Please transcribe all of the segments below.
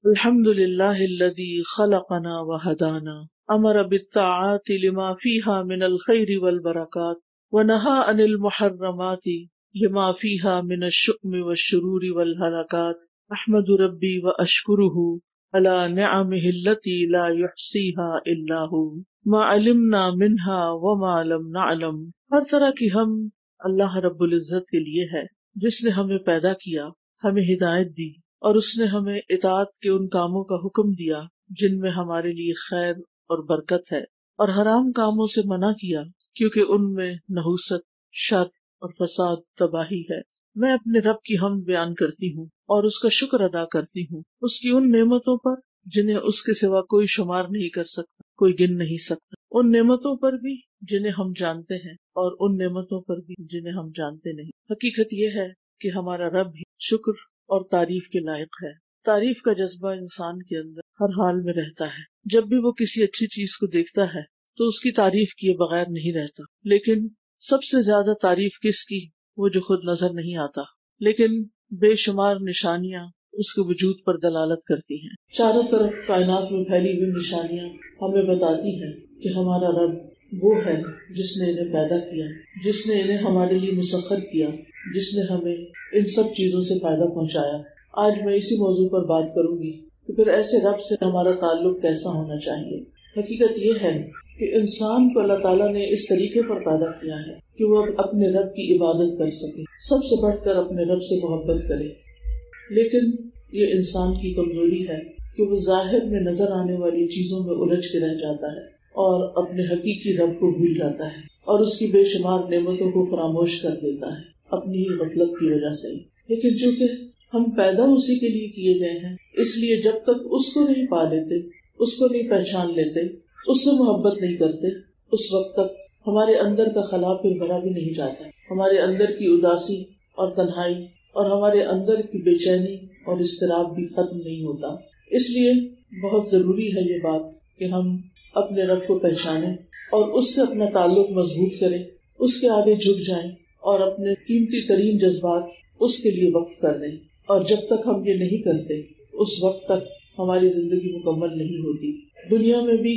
الحمد لله الذي خلقنا وهدانا امر بالطاعات لما فيها من الخير والبركات ونهى عن المحرمات لما فيها من الشؤم والشرور والهلكات احمد ربي واشكره على نعمه التي لا يحصيها الا هو ما علمنا منها وما لم نعلم. ہر طرح کی ہم اللہ رب العزت کے لیے ہے جس نے ہمیں پیدا کیا، ہمیں ہدایت دی اور اس نے ہمیں اطاعت کے ان کاموں کا حکم دیا جن میں ہمارے لیے خیر اور برکت ہے، اور حرام کاموں سے منع کیا کیونکہ ان میں نحوست، شر اور فساد، تباہی ہے۔ میں اپنے رب کی حمد بیان کرتی ہوں اور اس کا شکر ادا کرتی ہوں، اس کی ان نعمتوں پر جنہیں اس کے سوا کوئی شمار نہیں کر سکتا، کوئی گن نہیں سکتا، ان نعمتوں پر بھی جنہیں ہم جانتے ہیں اور ان نعمتوں پر بھی جنہیں ہم جانتے نہیں۔ حقیقت یہ ہے کہ ہمارا رب ہی شکر اور تعریف کے لائق ہے۔ تعریف کا جذبہ انسان کے اندر ہر حال میں رہتا ہے۔ جب بھی وہ کسی اچھی چیز کو دیکھتا ہے تو اس کی تعریف کیے بغیر نہیں رہتا، لیکن سب سے زیادہ تعریف کس کی؟ وہ جو خود نظر نہیں آتا، لیکن بے شمار نشانیاں اس کے وجود پر دلالت کرتی ہیں۔ چاروں طرف کائنات میں پھیلی ہوئی نشانیاں ہمیں بتاتی ہیں کہ ہمارا رب وہ ہے جس نے انہیں پیدا کیا، جس نے انہیں ہمارے لیے مسخر کیا، جس نے ہمیں ان سب چیزوں سے فائدہ پہنچایا۔ آج میں اسی موضوع پر بات کروں گی کہ پھر ایسے رب سے ہمارا تعلق کیسا ہونا چاہیے۔ حقیقت یہ ہے کہ انسان کو اللہ تعالیٰ نے اس طریقے پر پیدا کیا ہے کہ وہ اپنے رب کی عبادت کر سکے، سب سے بڑھ کر اپنے رب سے محبت کرے، لیکن یہ انسان کی کمزوری ہے کہ وہ ظاہر میں نظر آنے والی چیزوں میں الجھ کے رہ جاتا ہے اور اپنے حقیقی رب کو بھول جاتا ہے اور اس کی بے شمار نعمتوں کو فراموش کر دیتا ہے اپنی ہی غفلت کی وجہ سے۔ لیکن چونکہ ہم پیدا اسی کے لیے کیے گئے ہیں، اس لیے جب تک اس کو نہیں پا لیتے، اس کو نہیں پہچان لیتے، اس سے محبت نہیں کرتے، اس وقت تک ہمارے اندر کا خلا پھر بھرا بھی نہیں جاتا، ہمارے اندر کی اداسی اور تنہائی اور ہمارے اندر کی بے چینی اور اضطراب بھی ختم نہیں ہوتا۔ اس لیے بہت ضروری ہے یہ بات کہ ہم اپنے رب کو پہچانیں اور اس سے اپنا تعلق مضبوط کریں، اس کے آگے جھک جائیں اور اپنے قیمتی ترین جذبات اس کے لیے وقف کر دیں۔ اور جب تک ہم یہ نہیں کرتے اس وقت تک ہماری زندگی مکمل نہیں ہوتی۔ دنیا میں بھی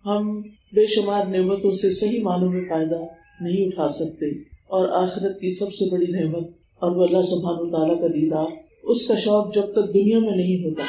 ہم بے شمار نعمتوں سے صحیح معنوں میں فائدہ نہیں اٹھا سکتے، اور آخرت کی سب سے بڑی نعمت اور وہ اللہ سبحانہ وتعالیٰ کا دیدار، اس کا شوق جب تک دنیا میں نہیں ہوتا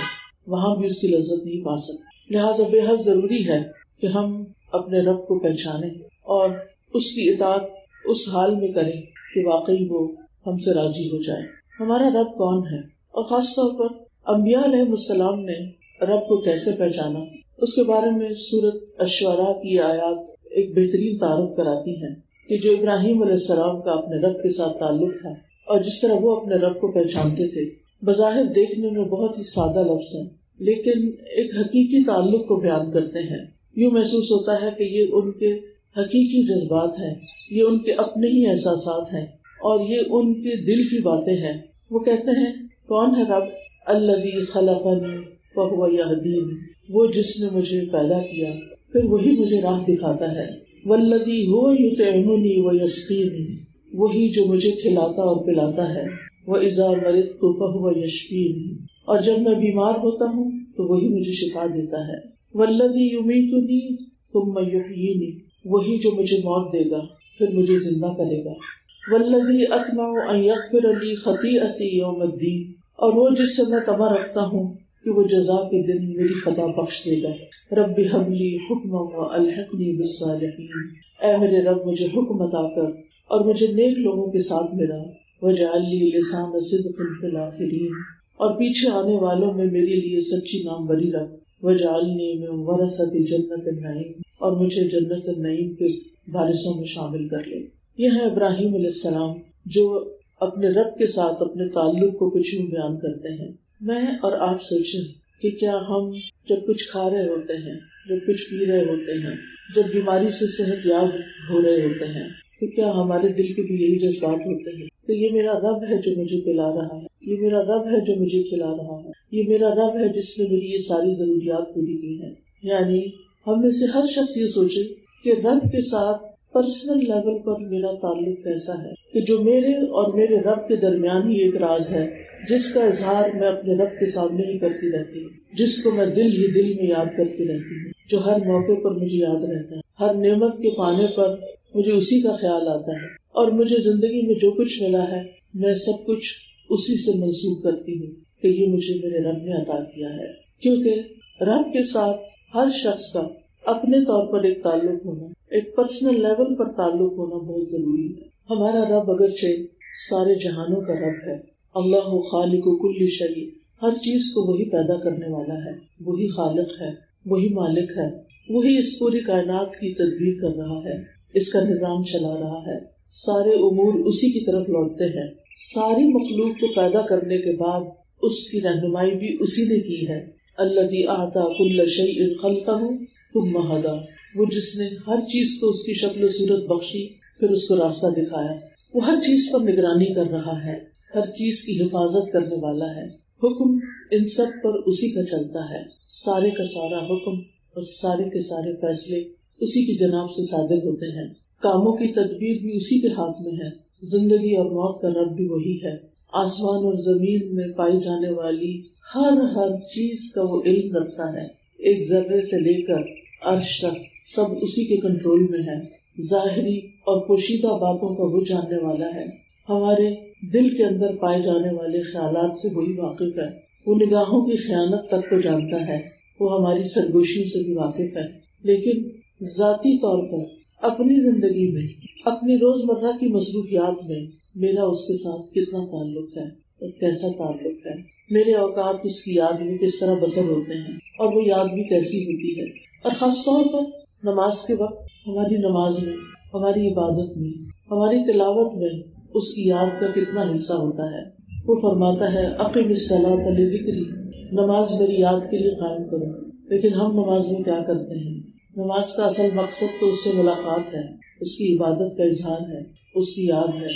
وہاں بھی اس کی لذت نہیں پا سکتے۔ لہٰذا بے حد ضروری ہے کہ ہم اپنے رب کو پہچانیں اور اس کی اطاعت اس حال میں کریں کہ واقعی وہ ہم سے راضی ہو جائے۔ ہمارا رب کون ہے، اور خاص طور پر انبیاء علیہ السلام نے رب کو کیسے پہچانا، اس کے بارے میں سورۃ الشعراء کی آیات ایک بہترین تعارف کراتی ہیں کہ جو ابراہیم علیہ السلام کا اپنے رب کے ساتھ تعلق تھا اور جس طرح وہ اپنے رب کو پہچانتے تھے، بظاہر دیکھنے میں بہت ہی سادہ لفظ ہیں لیکن ایک حقیقی تعلق کو بیان کرتے ہیں۔ یوں محسوس ہوتا ہے کہ یہ ان کے حقیقی جذبات ہیں، یہ ان کے اپنے ہی احساسات ہیں اور یہ ان کے دل کی باتیں ہیں۔ وہ کہتے ہیں کون ہے رب؟ الذی خلقنی فہو یہدینی، وہ جس نے مجھے پیدا کیا پھر وہی مجھے راہ دکھاتا ہے۔ والذی هو یطعمنی ویسقینی، وہی جو مجھے کھلاتا اور پلاتا ہے۔ واذا مرضت فہو یشفینی، اور جب میں بیمار ہوتا ہوں تو وہی مجھے شفا دیتا ہے۔ والذی یمیتنی ثم یحیینی، وہی جو مجھے موت دے گا پھر مجھے زندہ کرے گا۔ والذی اطمع ان یغفر لی خطیئتی یوم الدین، اور وہ جس سے میں طمع رکھتا ہوں کہ وہ جزا کے دن میری خطا بخش دے گا۔ رب ھب لی حکما والحقنی بالصالحین، اے میرے رب مجھے حکم عطا کر اور مجھے نیک لوگوں کے ساتھ ملا۔ واجعل لی لسان صدق فی الآخرین، اور پیچھے آنے والوں میں میرے لیے سچی نام بری رکھ۔ واجعلنی من ورثۃ جنت النعیم، اور مجھے جنت النعیم کے وارثوں میں شامل کر لے۔ یہ ہے ابراہیم علیہ السلام جو اپنے رب کے ساتھ اپنے تعلق کو کچھ یوں بیان کرتے ہیں۔ میں اور آپ سوچیں کہ کیا ہم جب کچھ کھا رہے ہوتے ہیں، جب کچھ پی رہے ہوتے ہیں، جب بیماری سے صحت یاب ہو رہے ہوتے ہیں، تو کیا ہمارے دل کے بھی یہی جذبات ہوتے ہیں کہ یہ میرا رب ہے جو مجھے پلا رہا ہے، یہ میرا رب ہے جو مجھے کھلا رہا ہے، یہ میرا رب ہے جس نے میری یہ ساری ضروریات پوری کی ہیں۔ یعنی ہم میں سے ہر شخص یہ سوچے کہ رب کے ساتھ پرسنل لیول پر میرا تعلق کیسا ہے کہ جو میرے اور میرے رب کے درمیان ہی ایک راز ہے جس کا اظہار میں اپنے رب کے سامنے ہی کرتی رہتی ہوں، جس کو میں دل ہی دل میں یاد کرتی رہتی ہوں، جو ہر موقع پر مجھے یاد رہتا ہے، ہر نعمت کے پانے پر مجھے اسی کا خیال آتا ہے، اور مجھے زندگی میں جو کچھ ملا ہے میں سب کچھ اسی سے منسوب کرتی ہوں کہ یہ مجھے میرے رب نے عطا کیا ہے، کیونکہ رب کے ساتھ ہر شخص کا اپنے طور پر ایک تعلق ہونا، ایک پرسنل لیول پر تعلق ہونا بہت ضروری ہے۔ ہمارا رب اگرچہ سارے جہانوں کا رب ہے، اللہ خالق کل شیء، ہر چیز کو وہی پیدا کرنے والا ہے، وہی خالق ہے، وہی مالک ہے، وہی اس پوری کائنات کی تدبیر کر رہا ہے، اس کا نظام چلا رہا ہے، سارے امور اسی کی طرف لوٹتے ہیں، ساری مخلوق کو پیدا کرنے کے بعد اس کی رہنمائی بھی اسی نے کی ہے۔ الذی اعطی کل شیء خلقہ ثم ہدی، وہ جس نے ہر چیز کو اس کی شکل و صورت بخشی پھر اس کو راستہ دکھایا، وہ ہر چیز پر نگرانی کر رہا ہے، ہر چیز کی حفاظت کرنے والا ہے، حکم ان سب پر اسی کا چلتا ہے، سارے کا سارا حکم اور سارے کے سارے فیصلے اسی کی جناب سے صادر ہوتے ہیں، کاموں کی تدبیر بھی اسی کے ہاتھ میں ہے، زندگی اور موت کا رب بھی وہی ہے، آسمان اور زمین میں پائی جانے والی ہر چیز کا وہ علم رکھتا ہے، ایک ذرے سے لے کر عرش تک سب اسی کے کنٹرول میں ہے، ظاہری اور پوشیدہ باتوں کا وہ جاننے والا ہے، ہمارے دل کے اندر پائے جانے والے خیالات سے وہی واقف ہے، وہ نگاہوں کی خیانت تک کو جانتا ہے، وہ ہماری سرگوشیوں سے بھی واقف ہے، لیکن ذاتی طور پر اپنی زندگی میں، اپنی روزمرہ کی مصروفیات میں میرا اس کے ساتھ کتنا تعلق ہے اور کیسا تعلق ہے، میرے اوقات اس کی یاد میں کس طرح بسر ہوتے ہیں اور وہ یاد بھی کیسی ہوتی ہے، اور خاص طور پر نماز کے وقت ہماری نماز میں، ہماری عبادت میں، ہماری تلاوت میں اس کی یاد کا کتنا حصہ ہوتا ہے۔ وہ فرماتا ہے اقم الصلاۃ لذکری، نماز میری یاد کے لیے قائم کرو، لیکن ہم نماز میں کیا کرتے ہیں؟ نماز کا اصل مقصد تو اس سے ملاقات ہے، اس کی عبادت کا اظہار ہے، اس کی یاد ہے،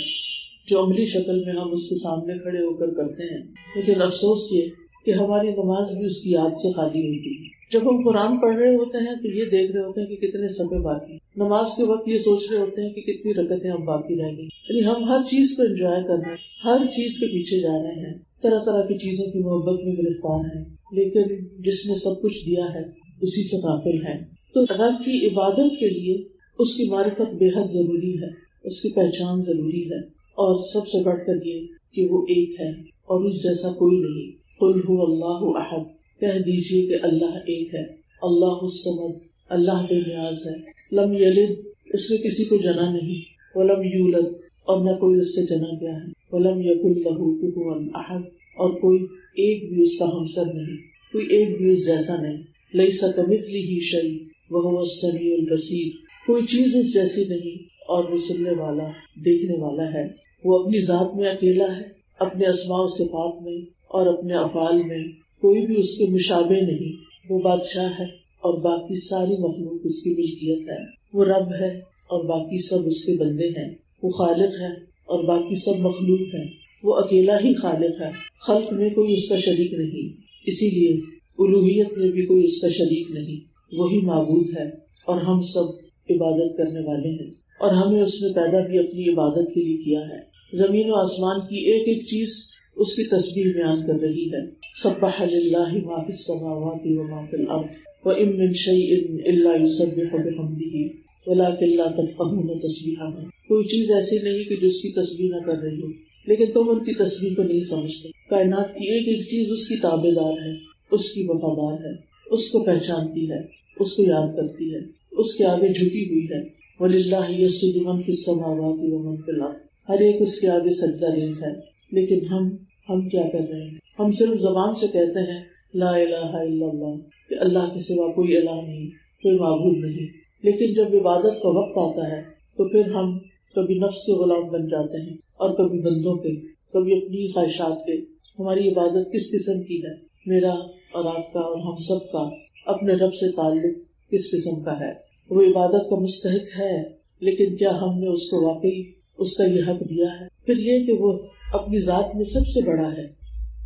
جو عملی شکل میں ہم اس کے سامنے کھڑے ہو کر کرتے ہیں، لیکن افسوس یہ کہ ہماری نماز بھی اس کی یاد سے خالی ہوتی ہے۔ جب ہم قرآن پڑھ رہے ہوتے ہیں تو یہ دیکھ رہے ہوتے ہیں کہ کتنے صفحے باقی، نماز کے وقت یہ سوچ رہے ہوتے ہیں کہ کتنی رکعتیں اب باقی رہ گئی، یعنی ہم ہر چیز کو انجوائے کر رہے ہیں، ہر چیز کے پیچھے جا رہے ہیں، طرح طرح کی چیزوں کی محبت میں گرفتار ہیں، لیکن جس نے سب کچھ دیا ہے اسی سے غافل ہیں۔ تو رب کی عبادت کے لیے اس کی معرفت بے حد ضروری ہے، اس کی پہچان ضروری ہے، اور سب سے بڑھ کر یہ کہ وہ ایک ہے اور اس جیسا کوئی نہیں۔ قل هو اللہ احد، کہہ دیجئے کہ اللہ ایک ہے، اللہ الصمد، اللہ بے نیاز ہے، لم یلد، اس نے کسی کو جنا نہیں، ولم یولد، اور نہ کوئی اس سے جنا گیا ہے، ولم یکن لہ کفوا احد، اور کوئی ایک بھی اس کا ہمسر نہیں، کوئی ایک بھی اس جیسا نہیں، لیس کمثلہ شیء وہو السمیع البصیر، کوئی چیز اس جیسی نہیں اور وہ سننے والا، دیکھنے والا ہے۔ وہ اپنی ذات میں اکیلا ہے، اپنے اسماء و صفات میں اور اپنے افعال میں کوئی بھی اس کے مشابہ نہیں، وہ بادشاہ ہے اور باقی ساری مخلوق اس کی ملکیت ہے، وہ رب ہے اور باقی سب اس کے بندے ہیں، وہ خالق ہے اور باقی سب مخلوق ہیں، وہ اکیلا ہی خالق ہے، خلق میں کوئی اس کا شریک نہیں، اسی لیے الوہیت میں بھی کوئی اس کا شریک نہیں، وہی معبود ہے اور ہم سب عبادت کرنے والے ہیں، اور ہمیں اس نے پیدا بھی اپنی عبادت کے لیے کیا ہے۔ زمین و آسمان کی ایک ایک چیز اس کی تسبیح بیان کر رہی ہے، سبح للہ ما فی السماوات وما فی الارض وان من شیء الا یسبح بحمدہ ولکن لا تفقہون تسبیحہم، کوئی چیز ایسی نہیں کہ جو اس کی تسبیح نہ کر رہی ہو، لیکن تم ان کی تسبیح کو نہیں سمجھتے۔ کائنات کی ایک ایک چیز اس کی تابعدار ہے، اس کی وفادار ہے، اس کو پہچانتی ہے، اس کو یاد کرتی ہے، اس کے آگے جھکی ہوئی ہے۔ وَلِلَّهِ يَسْجُدُ مَن فِي السَّمَاوَاتِ وَمَن فِي الْأَرْضِ، ہر ایک اس کے آگے سجدہ ریز ہے، لیکن ہم کیا کر رہے ہیں؟ ہم صرف زبان سے کہتے ہیں لا الہ الا اللہ، کہ اللہ کے سوا کوئی الہ نہیں، کوئی معبود نہیں، لیکن جب عبادت کا وقت آتا ہے تو پھر ہم کبھی نفس کے غلام بن جاتے ہیں اور کبھی بندوں کے، کبھی اپنی خواہشات کے۔ ہماری عبادت کس قسم کی ہے؟ میرا اور آپ کا اور ہم سب کا اپنے رب سے تعلق کس قسم کا ہے؟ وہ عبادت کا مستحق ہے، لیکن کیا ہم نے اس کو واقعی اس کا یہ حق دیا ہے؟ پھر یہ کہ وہ اپنی ذات میں سب سے بڑا ہے،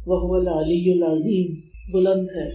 وَهُوَ الْعَلِيُّ الْعَظِيمُ، بلند ہے،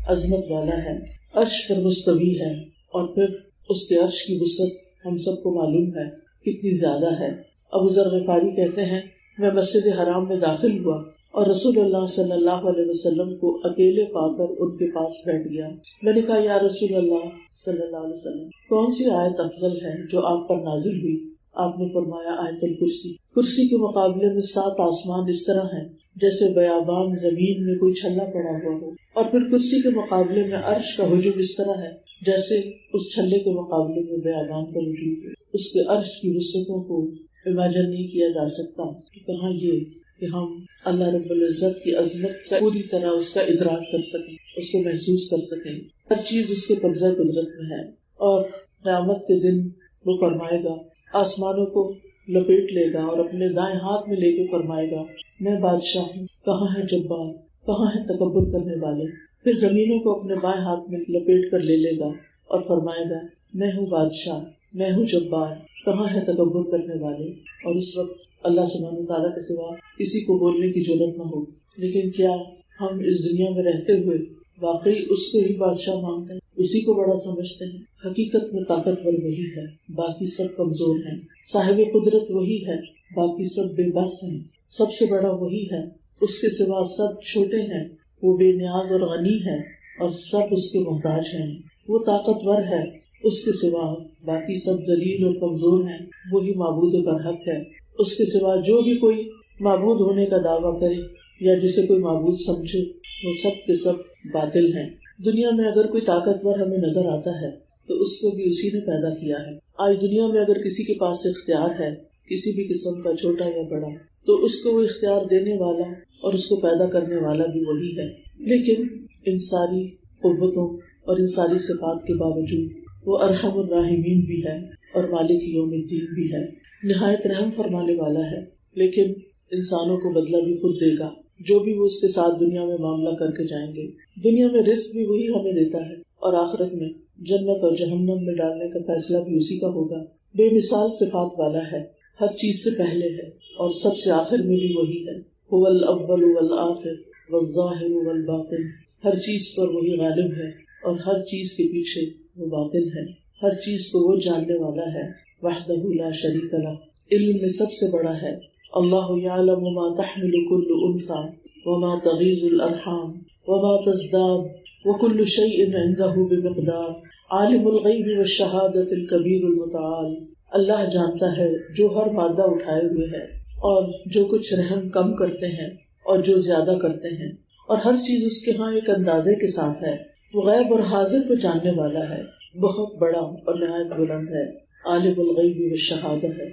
عظمت والا ہے، عرش پر مستوی ہے، اور پھر اس کے عرش کی وسعت ہم سب کو معلوم ہے کتنی زیادہ ہے۔ ابو ذر غفاری کہتے ہیں میں مسجد حرام میں داخل ہوا اور رسول اللہ صلی اللہ علیہ وسلم کو اکیلے پا کر ان کے پاس بیٹھ گیا۔ میں نے کہا یا رسول اللہ صلی اللہ علیہ وسلم کون سی آیت افضل ہے جو آپ پر نازل ہوئی؟ آپ نے فرمایا آیت الکرسی۔ کرسی کے مقابلے میں 7 آسمان اس طرح ہیں جیسے بیابان زمین میں کوئی چھلا پڑا ہوا ہو، اور پھر کرسی کے مقابلے میں عرش کا ہجوم اس طرح ہے جیسے اس چھلے کے مقابلے میں بیابان کا وجود ہے۔ اس کے عرش کی وسعتوں کو امیجن نہیں کیا جا سکتا کہ کہاں یہ کہ ہم اللہ رب العزت کی عظمت کا پوری طرح اس کا ادراک کر سکیں، اس کو محسوس کر سکیں۔ ہر چیز اس کے قبضہ قدرت میں ہے، اور قیامت کے دن وہ فرمائے گا، آسمانوں کو لپیٹ لے گا اور اپنے دائیں ہاتھ میں لے کے فرمائے گا میں بادشاہ ہوں، کہاں ہے جبار، کہاں ہے تکبر کرنے والے؟ پھر زمینوں کو اپنے بائیں ہاتھ میں لپیٹ کر لے لے گا اور فرمائے گا میں ہوں بادشاہ، میں ہوں جبار، کہاں ہے تکبر کرنے والے؟ اور اس وقت اللہ سبحانہ تعالیٰ کے سوا کسی کو بولنے کی جرات نہ ہو۔ لیکن کیا ہم اس دنیا میں رہتے ہوئے واقعی اس کو ہی بادشاہ مانتے ہیں، اسی کو بڑا سمجھتے ہیں؟ حقیقت میں طاقتور وہی ہے، باقی سب کمزور ہیں۔ صاحب قدرت وہی ہے، باقی سب بے بس ہیں۔ سب سے بڑا وہی ہے، اس کے سوا سب چھوٹے ہیں۔ وہ بے نیاز اور غنی ہے اور سب اس کے محتاج ہیں۔ وہ طاقتور ہے، اس کے سوا باقی سب ذلیل اور کمزور ہیں۔ وہی معبود برحق ہے۔ اس کے سوا جو بھی کوئی معبود ہونے کا دعویٰ کرے یا جسے کوئی معبود سمجھے وہ سب کے سب باطل ہیں۔ دنیا میں اگر کوئی طاقتور ہمیں نظر آتا ہے تو اس کو بھی اسی نے پیدا کیا ہے۔ آج دنیا میں اگر کسی کے پاس اختیار ہے کسی بھی قسم کا، چھوٹا یا بڑا، تو اس کو وہ اختیار دینے والا اور اس کو پیدا کرنے والا بھی وہی ہے۔ لیکن ان ساری قوتوں اور ان ساری صفات کے باوجود وہ ارحم الراحمین بھی ہے اور مالک یوم الدین بھی ہے، نہایت رحم فرمانے والا ہے۔ لیکن انسانوں کو بدلہ بھی خود دے گا، جو بھی وہ اس کے ساتھ دنیا میں معاملہ کر کے جائیں گے۔ دنیا میں رزق بھی وہی ہمیں دیتا ہے اور آخرت میں جنت اور جہنم میں ڈالنے کا فیصلہ بھی اسی کا ہوگا۔ بے مثال صفات والا ہے، ہر چیز سے پہلے ہے اور سب سے آخر میں بھی وہی ہے۔ هو الاول والآخر والظاہر والباطن، ہر چیز پر وہی غالب ہے اور ہر چیز کے پیچھے وہ باطن ہے۔ ہر چیز کو وہ جاننے والا ہے، وحدہ لا شریک لہ، علم میں سب سے بڑا ہے۔ اللہ یعلم ما تحمل كل انثى وما تغیض الارحام وما تزداد وكل شیء عنده بمقدار، عالم الغیب والشہادۃ الکبیر المتعال۔ اللہ جانتا ہے جو ہر مادہ اٹھائے ہوئے ہے اور جو کچھ رحم کم کرتے ہیں اور جو زیادہ کرتے ہیں، اور ہر چیز اس کے ہاں ایک اندازے کے ساتھ ہے۔ وہ غیب اور حاضر کو جاننے والا ہے، بہت بڑا اور نہایت بلند ہے۔ عالم الغیب والشہادہ ہے،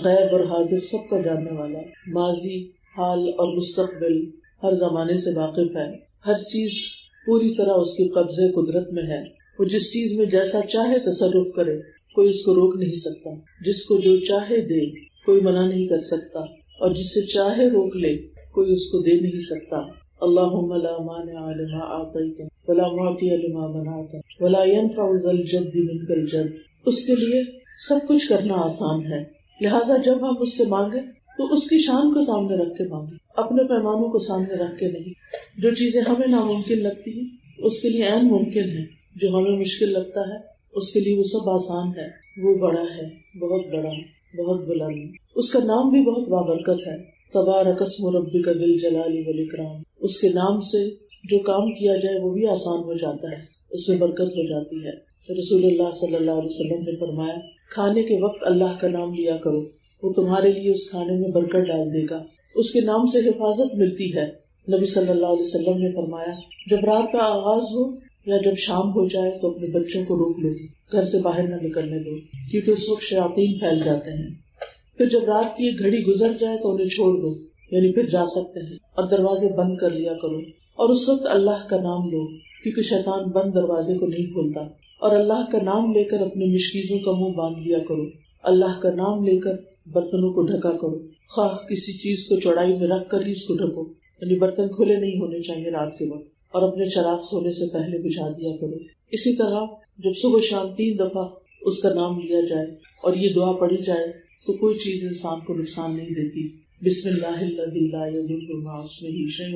غیب اور حاضر سب کا جاننے والا، ماضی، حال اور مستقبل ہر زمانے سے واقف ہے۔ ہر چیز پوری طرح اس کے قبضے قدرت میں ہے۔ وہ جس چیز میں جیسا چاہے تصرف کرے، کوئی اس کو روک نہیں سکتا۔ جس کو جو چاہے دے، کوئی منع نہیں کر سکتا، اور جس سے چاہے روک لے، کوئی اس کو دے نہیں سکتا۔ اللہم لا مانع لما اعطیت ولا معطی لما منعت ولا ينفع ذا الجد منک الجد۔ اس کے لیے سب کچھ کرنا آسان ہے، لہٰذا جب ہم اس سے مانگیں تو اس کی شان کو سامنے رکھ کے مانگیں، اپنے پیمانوں کو سامنے رکھ کے نہیں۔ جو چیزیں ہمیں ناممکن لگتی ہیں اس کے لیے عین ممکن ہے، جو ہمیں مشکل لگتا ہے اس کے لیے وہ سب آسان ہے۔ وہ بڑا ہے، بہت بڑا، بہت بلند، اس کا نام بھی بہت بابرکت ہے۔ تبارک اسم ربک ذی الجلال والاکرام، اس کے نام سے جو کام کیا جائے وہ بھی آسان ہو جاتا ہے، اس میں برکت ہو جاتی ہے۔ رسول اللہ صلی اللہ علیہ وسلم نے فرمایا کھانے کے وقت اللہ کا نام لیا کرو، وہ تمہارے لیے اس کھانے میں برکت ڈال دے گا، اس کے نام سے حفاظت ملتی ہے۔ نبی صلی اللہ علیہ وسلم نے فرمایا جب رات کا آغاز ہو یا جب شام ہو جائے تو اپنے بچوں کو روک لو، گھر سے باہر نہ نکلنے دو، کیونکہ اس وقت شیاطین پھیل جاتے ہیں۔ پھر جب رات کی ایک گھڑی گزر جائے تو انہیں چھوڑ دو، یعنی پھر جا سکتے ہیں، اور دروازے بند کر لیا کرو، اور اس وقت اللہ کا نام لو، کیونکہ شیطان بند دروازے کو نہیں کھولتا، اور اللہ کا نام لے کر اپنے مشکیزوں کا منہ باندھ لیا کرو، اللہ کا نام لے کر برتنوں کو ڈھکا کرو، خواہ کسی چیز کو چوڑائی میں رکھ کر ہی اس کو ڈھکو، یعنی برتن کھلے نہیں ہونے چاہیے رات کے وقت، اور اپنے چراغ سونے سے پہلے بجھا دیا کرو۔ اسی طرح جب صبح شام 3 دفعہ اس کا نام لیا جائے اور یہ دعا پڑھی جائے تو کوئی چیز انسان کو نقصان نہیں دیتی۔ بسم اللہ الذی لا یضر مع اسمہ شیء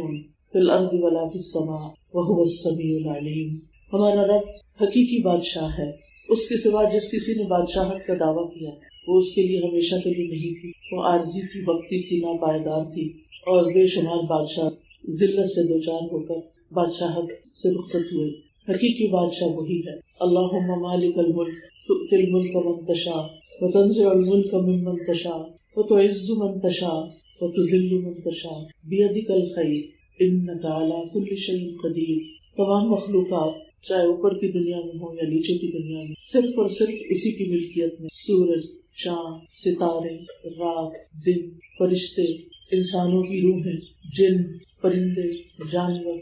فی الارض ولا فی السماء وہو السمیع العلیم۔ ہمارا رب حقیقی بادشاہ ہے، اس کے سوا جس کسی نے بادشاہت کا دعویٰ کیا وہ اس کے لیے ہمیشہ کے لیے نہیں تھی، وہ عارضی تھی، وقتی تھی، ناپائیدار تھی، اور بے شمار بادشاہ ذلت سے دوچار ہو کر بادشاہت سے رخصت ہوئے۔ حقیقی بادشاہ وہی ہے۔ اللہم مالک الملک تؤتی الملک من تشاء وتنزع الملک ممن تشاء وتعز من تشاء وتذل من تشاء بیدک الخیر انک علی کل شیء قدیر۔ تمام مخلوقات چاہے اوپر کی دنیا میں ہو یا نیچے کی دنیا میں صرف اور صرف اسی کی ملکیت میں، سورج، چاند، ستارے، رات، دن، فرشتے، انسانوں کی روحیں، جن، پرندے، جانور،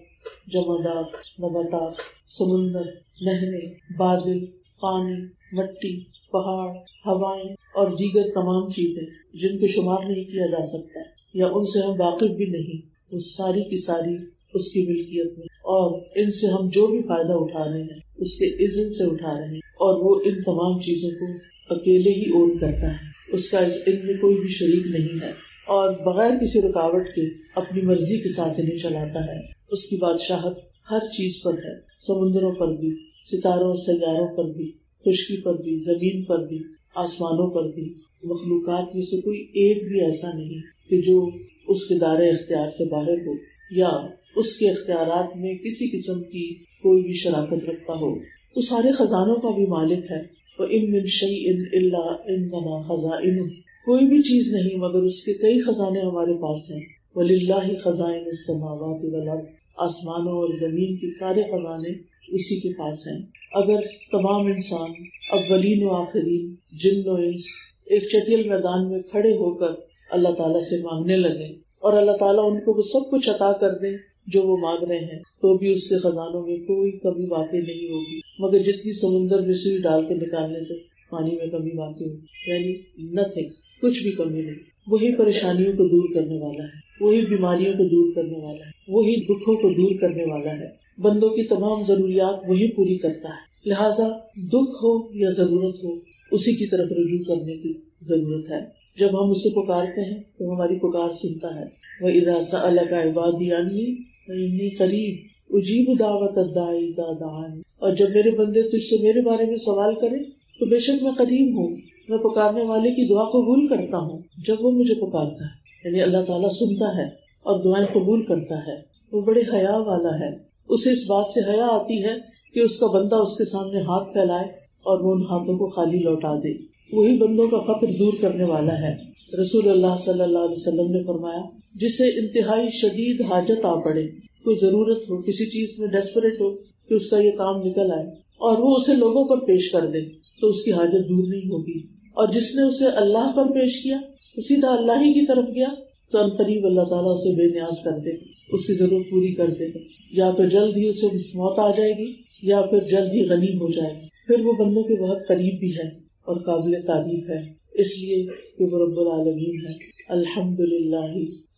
جمادات، نباتات، سمندر، نہریں، بادل، پانی، مٹی، پہاڑ، ہوائیں اور دیگر تمام چیزیں جن کو شمار نہیں کیا جا سکتا یا ان سے ہم واقف بھی نہیں، وہ ساری کی ساری اس کی ملکیت میں، اور ان سے ہم جو بھی فائدہ اٹھا رہے ہیں اس کے اذن سے اٹھا رہے ہیں، اور وہ ان تمام چیزوں کو اکیلے ہی اون کرتا ہے، اس کا ان میں کوئی بھی شریک نہیں ہے، اور بغیر کسی رکاوٹ کے اپنی مرضی کے ساتھ انہیں چلاتا ہے۔ اس کی بادشاہت ہر چیز پر ہے، سمندروں پر بھی، ستاروں اور سیاروں پر بھی، خشکی پر بھی، زمین پر بھی، آسمانوں پر بھی۔ مخلوقات میں سے کوئی ایک بھی ایسا نہیں کہ جو اس کے دائرۂ اختیار سے باہر ہو یا اس کے اختیارات میں کسی قسم کی کوئی بھی شراکت رکھتا ہو۔ وہ سارے خزانوں کا بھی مالک ہے۔ وَإِن مِّن شَيْءٍ إِلَّا عِندَنَا خَزَائِنُهُ، کوئی بھی چیز نہیں مگر اس کے کئی خزانے ہمارے پاس ہیں۔ وَلِلَّهِ خَزَائِنُ السَّمَاوَاتِ وَالْأَرْضِ، آسمانوں اور زمین کے سارے خزانے اسی کے پاس ہیں۔ اگر تمام انسان، اولین و آخرین، جن و انس، ایک چٹیل میدان میں کھڑے ہو کر اللہ تعالیٰ سے مانگنے لگے اور اللہ تعالیٰ ان کو وہ سب کچھ عطا کر دے جو وہ مانگ رہے ہیں، تو بھی اس کے خزانوں میں کوئی کمی واقع نہیں ہوگی، مگر جتنی سمندر میں سوئی ڈال کے نکالنے سے پانی میں کمی واقع ہوگی، یعنی نتھنگ، کچھ بھی کمی نہیں۔ وہی پریشانیوں کو دور کرنے والا ہے، وہی بیماریوں کو دور کرنے والا ہے، وہی دکھوں کو دور کرنے والا ہے، بندوں کی تمام ضروریات وہی پوری کرتا ہے۔ لہٰذا دکھ ہو یا ضرورت ہو، اسی کی طرف رجوع کرنے کی ضرورت ہے۔ جب ہم اسے پکارتے ہیں تو ہماری پکار سنتا ہے۔ وَإِذَا سَأَلَكَ عِبَادِي عَنِّي فَإِنِّي قَرِيبٌ أُجِيبُ دَعْوَةَ الدَّاعِ إِذَا دَعَانِ، اور جب میرے بندے تجھ سے میرے بارے میں سوال کریں تو بے شک میں قریب ہوں، میں پکارنے والے کی دعا قبول کرتا ہوں جب وہ مجھے پکارتا ہے۔ یعنی اللہ تعالیٰ سنتا ہے اور دعائیں قبول کرتا ہے۔ وہ بڑے حیا والا ہے، اسے اس بات سے حیا آتی ہے کہ اس کا بندہ اس کے سامنے ہاتھ پھیلائے اور وہ ان ہاتھوں کو خالی لوٹا دے۔ وہی بندوں کا فقر دور کرنے والا ہے۔ رسول اللہ صلی اللہ علیہ وسلم نے فرمایا، جسے انتہائی شدید حاجت آ پڑے، کوئی ضرورت ہو، کسی چیز میں ڈیسپریٹ ہو کہ اس کا یہ کام نکل آئے اور وہ اسے لوگوں پر پیش کر دے تو اس کی حاجت دور نہیں ہوگی، اور جس نے اسے اللہ پر پیش کیا، سیدھا اللہ ہی کی طرف گیا، تو عنقریب اللہ تعالیٰ اسے بے نیاز کر دے گا، اس کی ضرورت پوری کر دے گا۔ یا تو جلد ہی اسے موت آ جائے گی یا پھر جلد ہی غنی ہو جائے گی، پھر وہ بندوں کے بہت قریب بھی ہے اور قابل تعریف ہے، اس لیے کہ وہ رب العالمین ہے۔ الحمدللہ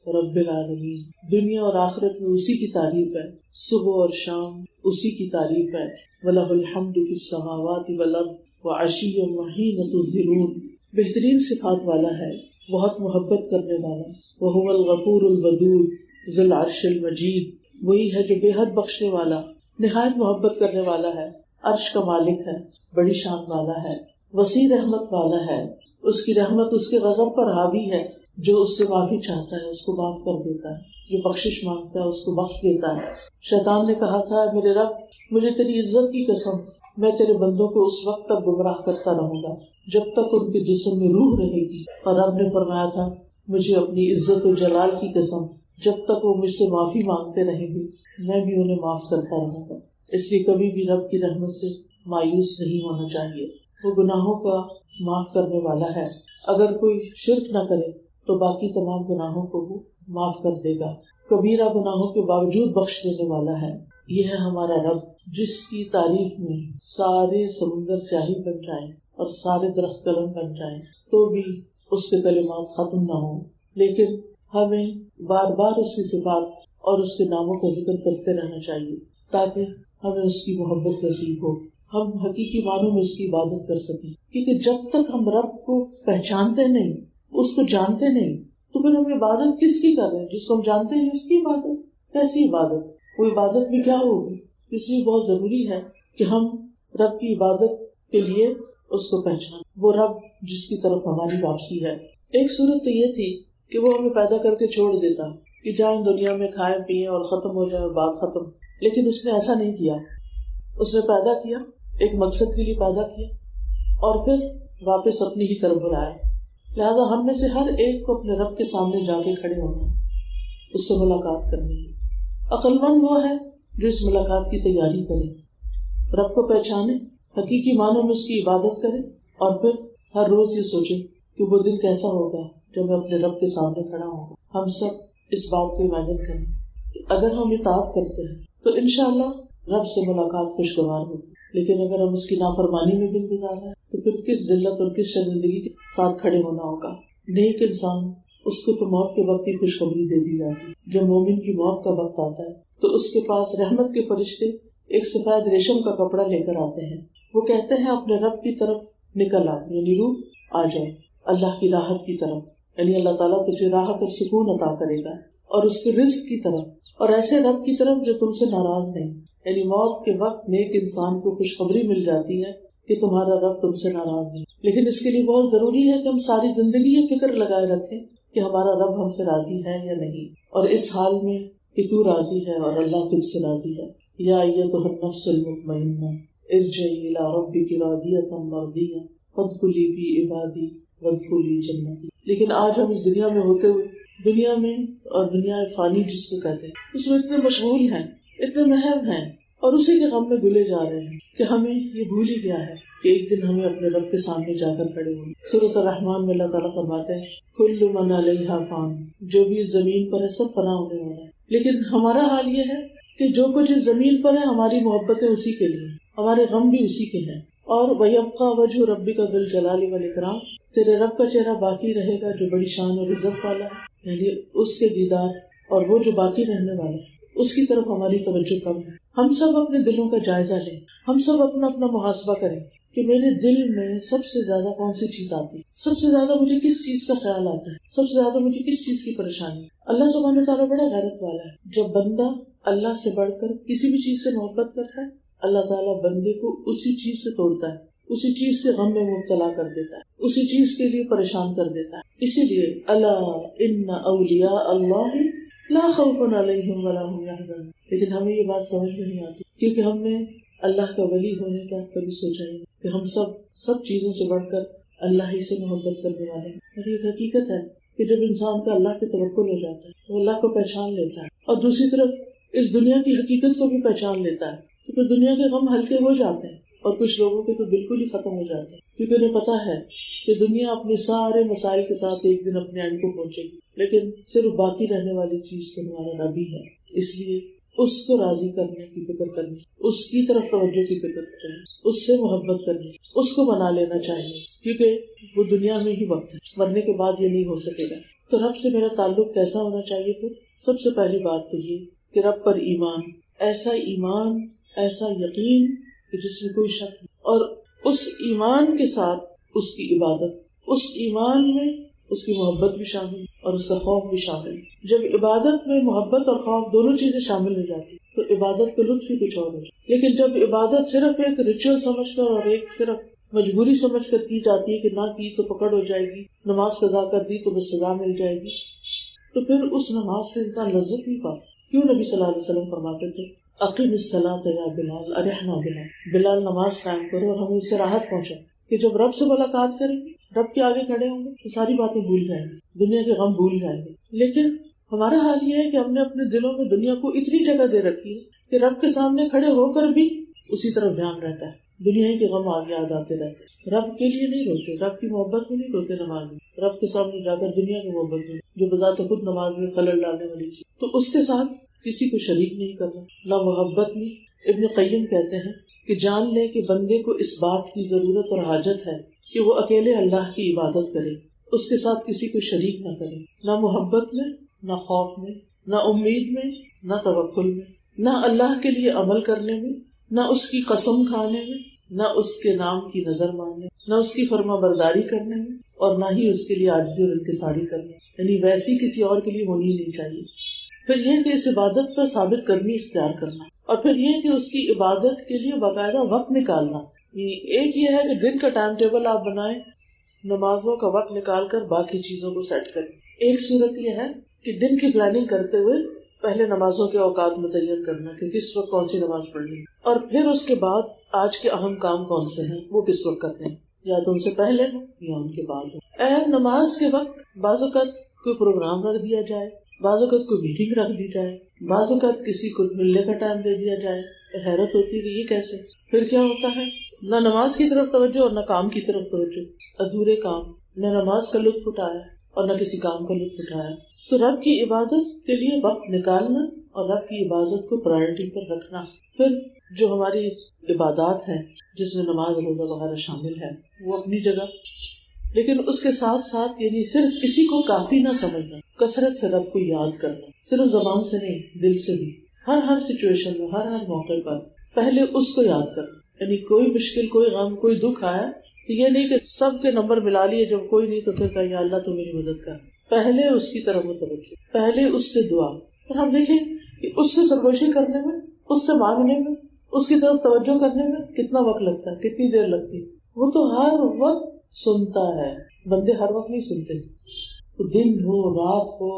رب العالمین، دنیا اور آخرت میں اسی کی تعریف ہے، صبح اور شام اسی کی تعریف ہے۔ وَلَهُ الْحَمْدُ فِي السَّمَاوَاتِ وَالْأَرْضِ وَعَشِيًّا وَحِينَ تُظْهِرُونَ، بہترین صفات والا ہے، بہت محبت کرنے والا۔ وَهُوَ الْغَفُورُ الْوَدُودُ ذُو الْعَرْشِ الْمَجِيدُ، وہی ہے جو بے حد بخشنے والا، نہایت محبت کرنے والا ہے، عرش کا مالک ہے، بڑی شان والا ہے، وسیع رحمت والا ہے۔ اس کی رحمت اس کے غضب پر حاوی ہے، جو اس سے معافی چاہتا ہے اس کو معاف کر دیتا ہے، جو بخشش مانگتا ہے اس کو بخش دیتا ہے۔ شیطان نے کہا تھا، میرے رب مجھے تیری عزت کی قسم، میں تیرے بندوں کو اس وقت تک گمراہ کرتا رہوں گا جب تک ان کے جسم میں روح رہے گی، اور رب نے فرمایا تھا، مجھے اپنی عزت و جلال کی قسم، جب تک وہ مجھ سے معافی مانگتے رہیں گے میں بھی انہیں معاف کرتا رہوں گا۔ اس لیے کبھی بھی رب کی رحمت سے مایوس نہیں ہونا چاہیے، وہ گناہوں کا معاف کرنے والا ہے۔ اگر کوئی شرک نہ کرے تو باقی تمام گناہوں کو وہ معاف کر دے گا، کبیرہ گناہوں کے باوجود بخش دینے والا ہے۔ یہ ہے ہمارا رب، جس کی تعریف میں سارے سمندر سیاہی بن جائیں اور سارے درخت قلم بن جائیں تو بھی اس کے کلمات ختم نہ ہوں، لیکن ہمیں بار بار اس کی صفات اور اس کے ناموں کا ذکر کرتے رہنا چاہیے تاکہ ہمیں اس کی محبت نصیب ہو، ہم حقیقی معنوں میں اس کی عبادت کر سکیں۔ کیونکہ جب تک ہم رب کو پہچانتے نہیں، اس کو جانتے نہیں، تو پھر ہم عبادت کس کی کر رہے ہیں؟ جس کو ہم جانتے ہیں اس کی عبادت، کیسی عبادت؟ وہ عبادت بھی کیا ہوگی؟ اس لیے بہت ضروری ہے کہ ہم رب کی عبادت کے لیے اس کو پہچان، وہ رب جس کی طرف ہماری واپسی ہے۔ ایک صورت تو یہ تھی کہ وہ ہمیں پیدا کر کے چھوڑ دیتا کہ جائیں دنیا میں کھائیں پیئیں اور ختم ہو جائے اور بات ختم، لیکن اس نے ایسا نہیں کیا۔ اس نے پیدا کیا، ایک مقصد کے لیے پیدا کیا، اور پھر واپس اپنی ہی طرف بلایا۔ لہٰذا ہم میں سے ہر ایک کو اپنے رب کے سامنے جا کے کھڑے ہونا، اس سے ملاقات کرنی ہے۔ عقل مند وہ ہے جو اس ملاقات کی تیاری کرے، رب کو پہچانے، حقیقی معنوں میں اس کی عبادت کرے، اور پھر ہر روز یہ سوچے کہ وہ دن کیسا ہوگا جب میں اپنے رب کے سامنے کھڑا ہوں۔ ہم سب اس بات کو امیجن کریں کہ اگر ہم اطاعت کرتے ہیں تو انشاءاللہ رب سے ملاقات خوشگوار ہوگی، لیکن اگر ہم اس کی نافرمانی میں دن گزار رہے ہیں تو پھر کس ذلت اور کس شرمندگی کے ساتھ کھڑے ہونا ہوگا۔ نیک انسان، اس کو تو موت کے وقت ہی خوشخبری دے دی جاتی ہے۔ جب مومن کی موت کا وقت آتا ہے تو اس کے پاس رحمت کے فرشتے ایک سفید ریشم کا کپڑا لے کر آتے ہیں۔ وہ کہتے ہیں اپنے رب کی طرف نکل آ، یعنی روح آ جائے، اللہ کی راحت کی طرف، یعنی اللہ تعالیٰ تجھے راحت اور سکون عطا کرے گا، اور اس کے رزق کی طرف، اور ایسے رب کی طرف جو تم سے ناراض نہیں۔ یعنی موت کے وقت نیک انسان کو خوشخبری مل جاتی ہے کہ تمہارا رب تم سے ناراض نہیں، لیکن اس کے لیے بہت ضروری ہے کہ ہم ساری زندگی یہ فکر لگائے رکھیں کہ ہمارا رب ہم سے راضی ہے یا نہیں، اور اس حال میں کہ تو راضی ہے اور اللہ تجھ سے راضی ہے۔ یا ایتھا النفس المطمئنہ ارجعی الی ربک راضیۃ مرضیہ فادخلی فی عبادی وادخلی جنتی۔ لیکن آج ہم اس دنیا میں ہوتے ہوئے، دنیا میں اور دنیا فانی جس کو کہتے ہیں، اس میں اتنے مشغول ہیں، اتنے محب ہیں، اور اسی کے غم میں گلے جا رہے ہیں کہ ہمیں یہ بھول ہی گیا ہے کہ ایک دن ہمیں اپنے رب کے سامنے جا کر کھڑے ہوں۔ سورۃ الرحمن میں اللہ تعالیٰ فرماتے ہیں کل من علیہا فان، جو بھی اس زمین پر ہے سب فنا ہونے والا ہے، لیکن ہمارا حال یہ ہے کہ جو کچھ اس زمین پر ہے ہماری محبتیں اسی کے لیے، ہمارے غم بھی اسی کے ہیں۔ اور وَيَبْقَى وَجْهُ رَبِّكَ ذُو الْجَلَالِ وَالْإِكْرَامِ، تیرے رب کا چہرہ باقی رہے گا جو بڑی شان اور عزت والا ہے، یعنی اس کے دیدار، اور وہ جو باقی رہنے والا ہے اس کی طرف ہماری توجہ کم ہے۔ ہم سب اپنے دلوں کا جائزہ لیں، ہم سب اپنا محاسبہ کریں کہ میرے دل میں سب سے زیادہ کون سی چیز آتی ہے، سب سے زیادہ مجھے کس چیز کا خیال آتا ہے، سب سے زیادہ مجھے کس چیز کی پریشانی۔ اللہ سبحانہ وتعالیٰ بڑا غیرت والا ہے، جب بندہ اللہ سے بڑھ کر کسی بھی چیز سے محبت کرتا ہے، اللہ تعالیٰ بندے کو اسی چیز سے توڑتا ہے، اسی چیز کے غم میں مبتلا کر دیتا ہے، اسی چیز کے لیے پریشان کر دیتا ہے۔ اسی لیے الا ان اولیاء اللہ لا خوف علیہم ولا هم يحزنون، لیکن ہمیں یہ بات سمجھ میں نہیں آتی کیونکہ ہم نے اللہ کا ولی ہونے کا کبھی سوچا ہی نہیں کہ ہم سب چیزوں سے بڑھ کر اللہ ہی سے محبت کرنے والے ہیں۔ اور یہ حقیقت ہے کہ جب انسان کا اللہ پہ توکل ہو جاتا ہے، وہ اللہ کو پہچان لیتا ہے، اور دوسری طرف اس دنیا کی حقیقت کو بھی پہچان لیتا ہے، تو پھر دنیا کے غم ہلکے ہو جاتے ہیں، اور کچھ لوگوں کے تو بالکل ہی ختم ہو جاتے ہیں، کیونکہ انہیں پتا ہے کہ دنیا اپنے سارے مسائل کے ساتھ ایک دن اپنے اینڈ کو پہنچے گی، لیکن صرف باقی رہنے والی چیز تو ہمارا رب ہی ہے۔ اس لیے اس کو راضی کرنے کی فکر کرنی، اس کی طرف توجہ کی فکر کرنی، اس سے محبت کرنی، اس کو بنا لینا چاہیے، کیونکہ وہ دنیا میں ہی وقت ہے، مرنے کے بعد یہ نہیں ہو سکے گا۔ تو رب سے میرا تعلق کیسا ہونا چاہیے؟ پھر سب سے پہلی بات تو یہ کہ رب پر ایمان، ایسا یقین کہ جس میں کوئی شک نہیں، اور اس ایمان کے ساتھ اس کی عبادت، اس ایمان میں اس کی محبت بھی شامل اور اس کا خوف بھی شامل۔ جب عبادت میں محبت اور خوف دونوں چیزیں شامل ہو جاتی تو عبادت کا لطف ہی کچھ اور ہو جاتا۔ لیکن جب عبادت صرف ایک ریچول سمجھ کر اور ایک صرف مجبوری سمجھ کر کی جاتی ہے کہ نہ کی تو پکڑ ہو جائے گی، نماز قضا کر دی تو بس سزا مل جائے گی، تو پھر اس نماز سے انسان لذت نہیں پاتا۔ کیوں نبی صلی اللہ علیہ وسلم فرماتے تھے اقیم الصلاۃ یا بلال ارحنا بلال، بلال نماز قائم کرو اور ہمیں اس سے راحت پہنچائے کہ جب رب سے ملاقات کریں گے، رب کے آگے کھڑے ہوں گے تو ساری باتیں بھول جائیں گے، دنیا کے غم بھول جائیں گے۔ لیکن ہمارا حال یہ ہے کہ ہم نے اپنے دلوں میں دنیا کو اتنی جگہ دے رکھی ہے کہ رب کے سامنے کھڑے ہو کر بھی اسی طرف دھیان رہتا ہے، دنیا ہی کے غم آگے یاد آتے رہتے، رب کے لیے نہیں روتے، رب کی محبت میں نہیں روتے نماز میں، رب کے سامنے جا کر دنیا کی محبت میں جو بذات خود نماز میں خلل ڈالنے والی چیز، تو اس کے ساتھ کسی کو شریک نہیں کرنا، نہ محبت میں۔ ابن قیم کہتے ہیں کہ جان لے کہ بندے کو اس بات کی ضرورت اور حاجت ہے کہ وہ اکیلے اللہ کی عبادت کرے، اس کے ساتھ کسی کو شریک نہ کرے، نہ محبت میں، نہ خوف میں، نہ امید میں، نہ توکل میں، نہ اللہ کے لیے عمل کرنے میں، نہ اس کی قسم کھانے میں، نہ اس کے نام کی نظر ماننے، نہ اس کی فرما برداری کرنے میں، اور نہ ہی اس کے لیے عاجزی اور انکساری کرنے، یعنی ویسی کسی اور کے لیے ہونی ہی نہیں چاہیے۔ پھر یہ کہ اس عبادت پر ثابت قدمی اختیار کرنا، اور پھر یہ کہ اس کی عبادت کے لیے باقاعدہ وقت نکالنا، ایک یہ ہے کہ دن کا ٹائم ٹیبل آپ بنائیں، نمازوں کا وقت نکال کر باقی چیزوں کو سیٹ کریں. ایک صورت یہ ہے کہ دن کی پلاننگ کرتے ہوئے پہلے نمازوں کے اوقات متعین کرنا کہ کس وقت کون سی نماز پڑھنی ہے، اور پھر اس کے بعد آج کے اہم کام کون سے ہیں وہ کس وقت کرنے ہیں، یا تو ان سے پہلے ہو یا ان کے بعد ہو. نماز کے وقت بعض اوقات کوئی پروگرام رکھ دیا جائے، بعض اوقات کوئی میٹنگ رکھ دی جائے، بعض اوقات کسی کو ملنے کا ٹائم دے دیا جائے. حیرت ہوتی ہے کہ یہ کیسے. پھر کیا ہوتا ہے، نہ نماز کی طرف توجہ اور نہ کام کی طرف توجہ، ادھورے کام، نہ نماز کا لطف اٹھایا اور نہ کسی کام کا لطف اٹھایا. تو رب کی عبادت کے لیے وقت نکالنا اور رب کی عبادت کو پرائرٹی پر رکھنا. پھر جو ہماری عبادات ہیں جس میں نماز روزہ وغیرہ شامل ہے وہ اپنی جگہ، لیکن اس کے ساتھ ساتھ یعنی صرف اسی کو کافی نہ سمجھنا، کثرت سے رب کو یاد کرنا، صرف زبان سے نہیں دل سے بھی، ہر سچویشن میں ہر موقع پر پہلے اس کو یاد کرنا. یعنی کوئی مشکل، کوئی غم، کوئی دکھ آیا تو یہ نہیں کہ سب کے نمبر ملا لیے، جب کوئی نہیں تو پھر کہا یا اللہ تو میری مدد کر. پہلے اس کی طرف متوجہ، پہلے اس سے دعا. اور ہم دیکھیں کہ اس سے سرگوشی کرنے میں، اس سے مانگنے میں، اس کی طرف توجہ کرنے میں کتنا وقت لگتا ہے، کتنی دیر لگتی ہے. وہ تو ہر وقت سنتا ہے. بندے ہر وقت نہیں سنتے، دن ہو رات ہو،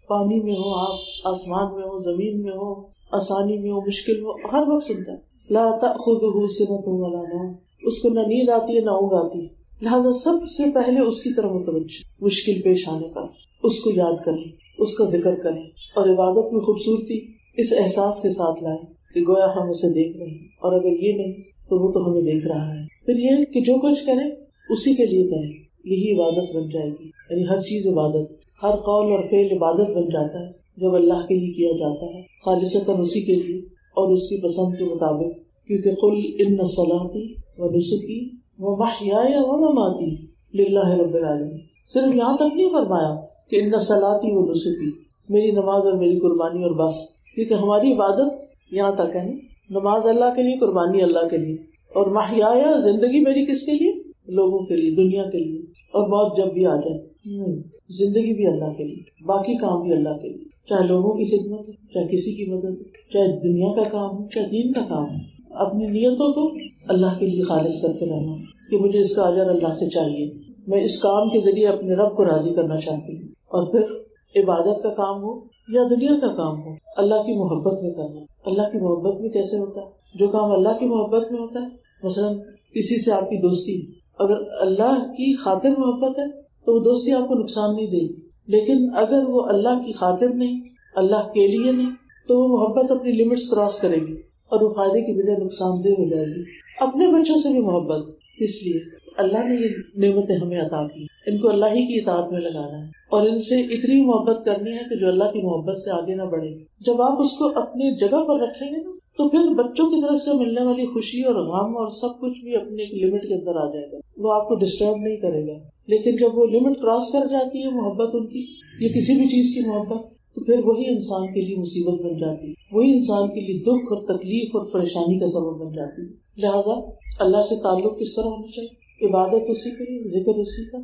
پانی میں ہو آپ، آسمان میں ہو، زمین میں ہو، آسانی میں ہو، مشکل میں ہو، ہر وقت سنتا ہے. لا تأخذہ سنۃ ولا نوم، اس کو نہ نیند آتی ہے نہ اونگ آتی ہے. لہٰذا سب سے پہلے اس کی طرف متوجہ، مشکل پیش آنے پر اس کو یاد کریں، اس کا ذکر کریں، اور عبادت میں خوبصورتی اس احساس کے ساتھ لائیں کہ گویا ہم اسے دیکھ رہے ہیں، اور اگر یہ نہیں تو وہ تو ہمیں دیکھ رہا ہے. پھر یہ کہ جو کچھ کریں اسی کے لیے کریں، یہی عبادت بن جائے گی. یعنی ہر چیز عبادت، ہر قول اور فعل عبادت بن جاتا ہے جب اللہ کے لیے کیا جاتا ہے، خالصتاً اسی کے لیے اور اس کی پسند کے مطابق. کیونکہ قل ان صلاتی و نسکی و محیای و مماتی للہ رب العالمین. صرف یہاں تک نہیں فرمایا کہ ان صلاتی و نسکی، میری نماز اور میری قربانی اور بس، کیونکہ ہماری عبادت یہاں تک ہے. نماز اللہ کے لیے، قربانی اللہ کے لیے، اور محیایا زندگی میری کس کے لیے؟ لوگوں کے لیے، دنیا کے لیے. اور موت جب بھی آ جائے نہیں، زندگی بھی اللہ کے لیے، باقی کام بھی اللہ کے لیے، چاہے لوگوں کی خدمت ہو، چاہے کسی کی مدد ہو، چاہے دنیا کا کام ہو، چاہے دین کا کام ہو. اپنی نیتوں کو اللہ کے لیے خالص کرتے رہنا کہ مجھے اس کا اجر اللہ سے چاہیے، میں اس کام کے ذریعے اپنے رب کو راضی کرنا چاہتی ہوں. اور پھر عبادت کا کام ہو یا دنیا کا کام ہو، اللہ کی محبت میں کرنا. اللہ کی محبت میں کیسے ہوتا ہے؟ جو کام اللہ کی محبت میں ہوتا ہے، مثلا کسی سے آپ کی دوستی، اگر اللہ کی خاطر محبت ہے تو وہ دوستی آپ کو نقصان نہیں دے گی. لیکن اگر وہ اللہ کی خاطر نہیں، اللہ کے لیے نہیں، تو وہ محبت اپنی لمٹس کراس کرے گی اور وہ فائدے کی بجائے نقصان دہ ہو جائے گی. اپنے بچوں سے بھی محبت، اس لیے اللہ نے یہ نعمتیں ہمیں عطا کی، ان کو اللہ ہی کی اطاعت میں لگانا ہے اور ان سے اتنی محبت کرنی ہے کہ جو اللہ کی محبت سے آگے نہ بڑھے. جب آپ اس کو اپنی جگہ پر رکھیں گے نا تو پھر بچوں کی طرف سے ملنے والی خوشی اور غم اور سب کچھ بھی اپنے ایک لمٹ کے اندر آ جائے گا، وہ آپ کو ڈسٹرب نہیں کرے گا. لیکن جب وہ لمٹ کراس کر جاتی ہے محبت ان کی یا کسی بھی چیز کی محبت، تو پھر وہی انسان کے لیے مصیبت بن جاتی ہے، وہی انسان کے لیے دکھ اور تکلیف اور پریشانی کا سبب بن جاتی ہے. لہٰذا اللہ سے تعلق کس طرح ہونا چاہیے؟ عبادت اسی کے لیے، ذکر اسی کا،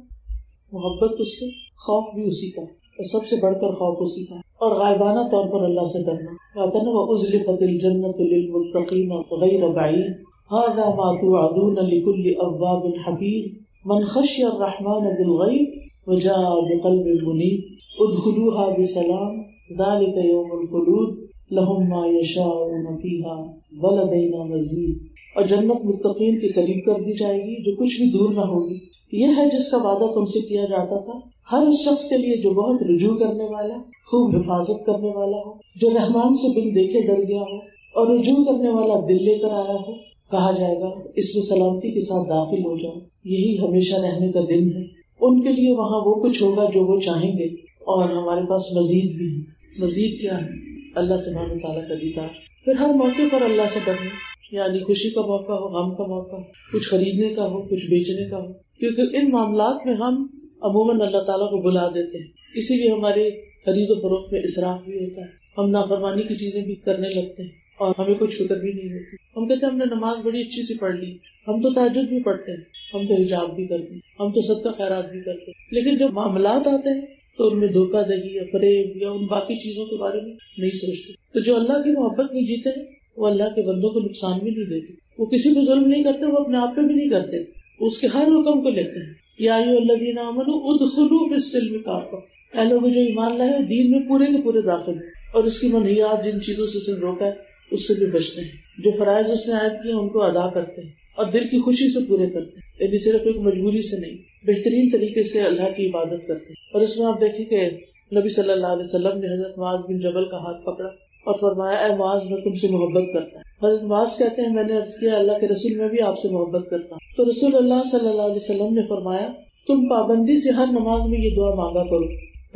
محبت اس سے، خوف بھی اسی کا، اور سب سے بڑھ کر خوف اسی کا، اور غائبانہ طور پر اللہ سے ڈرنا. وَأُزْلِفَتِ الْجَنَّةُ لِلْمُتَّقِينَ غَيْرَ بَعِيدٍ هَذَا مَا تُوعَدُونَ لِكُلِّ أَوَّابٍ حَفِيظٍ مَنْ خَشِيَ الرَّحْمَنَ بِالْغَيْبِ وَجَاءَ بِقَلْبٍ مُنِيبٍ ادْخُلُوهَا بِسَلَامٍ ذَلِكَ يَوْمُ الْخُلُودِ لَهُم مَّا يَشَاءُونَ فِيهَا وَلَدَيْنَا مَزِيدٌ. اور جنت متقین کے قریب کر دی جائے گی جو کچھ بھی دور نہ ہوگی. یہ ہے جس کا وعدہ تم سے کیا جاتا تھا ہر اس شخص کے لیے جو بہت رجوع کرنے والا، خوب حفاظت کرنے والا ہو، جو رحمان سے بن دیکھے ڈر گیا ہو اور رجوع کرنے والا دل لے کر آیا ہو. کہا جائے گا اس میں سلامتی کے ساتھ داخل ہو جاؤ، یہی ہمیشہ رہنے کا دن ہے. ان کے لیے وہاں وہ کچھ ہوگا جو وہ چاہیں گے، اور ہمارے پاس مزید بھی ہے. مزید کیا ہے؟ اللہ سبحانہ وتعالیٰ کا دیدار. پھر ہر موقع پر اللہ سے ڈرنا، یعنی خوشی کا موقع ہو، غم کا موقع ہو، کچھ خریدنے کا ہو، کچھ بیچنے کا ہو، کیونکہ ان معاملات میں ہم عموماً اللہ تعالیٰ کو بلا دیتے ہیں. اسی لیے ہمارے خرید و فروخت میں اسراف بھی ہوتا ہے، ہم نافرمانی کی چیزیں بھی کرنے لگتے ہیں اور ہمیں کچھ فکر بھی نہیں ہوتی. ہم کہتے ہیں ہم نے نماز بڑی اچھی سی پڑھ لی، ہم تو تہجد بھی پڑھتے ہیں، ہم تو حجاب بھی کرتے ہیں، ہم تو صدقہ خیرات بھی کرتے ہیں، لیکن جب معاملات آتے ہیں تو ان میں دھوکہ دہی یا فریب یا ان باقی چیزوں کے بارے میں نہیں سوچتے. تو جو اللہ کی محبت میں جیتے ہیں وہ اللہ کے بندوں کو نقصان بھی نہیں دیتی. وہ کسی پہ ظلم نہیں کرتے, وہ اپنے آپ پہ بھی نہیں کرتے, اس کے ہر حکم کو لیتے ہیں. یا ایھا الذین آمنوا ادخلوا فی السلم کافۃ, اے لوگ جو ایمان لائے دین میں پورے کے پورے داخل ہیں, اور اس کی منہیات جن چیزوں سے اسے روکا ہے اس سے بھی بچتے ہیں, جو فرائض اس نے عائد کیے ہیں ان کو ادا کرتے ہیں اور دل کی خوشی سے پورے کرتے ہیں, یعنی صرف ایک مجبوری سے نہیں, بہترین طریقے سے اللہ کی عبادت کرتے ہیں. اور اس میں آپ دیکھیں کہ نبی صلی اللہ علیہ وسلم نے حضرت معاذ بن جبل کا ہاتھ پکڑا اور فرمایا, اے معاذ میں تم سے محبت کرتا ہوں. حضرت معاذ کہتے ہیں میں نے عرض کیا اللہ کے رسول میں بھی آپ سے محبت کرتا ہوں. تو رسول اللہ صلی اللہ علیہ وسلم نے فرمایا, تم پابندی سے ہر نماز میں یہ دعا مانگا کرو,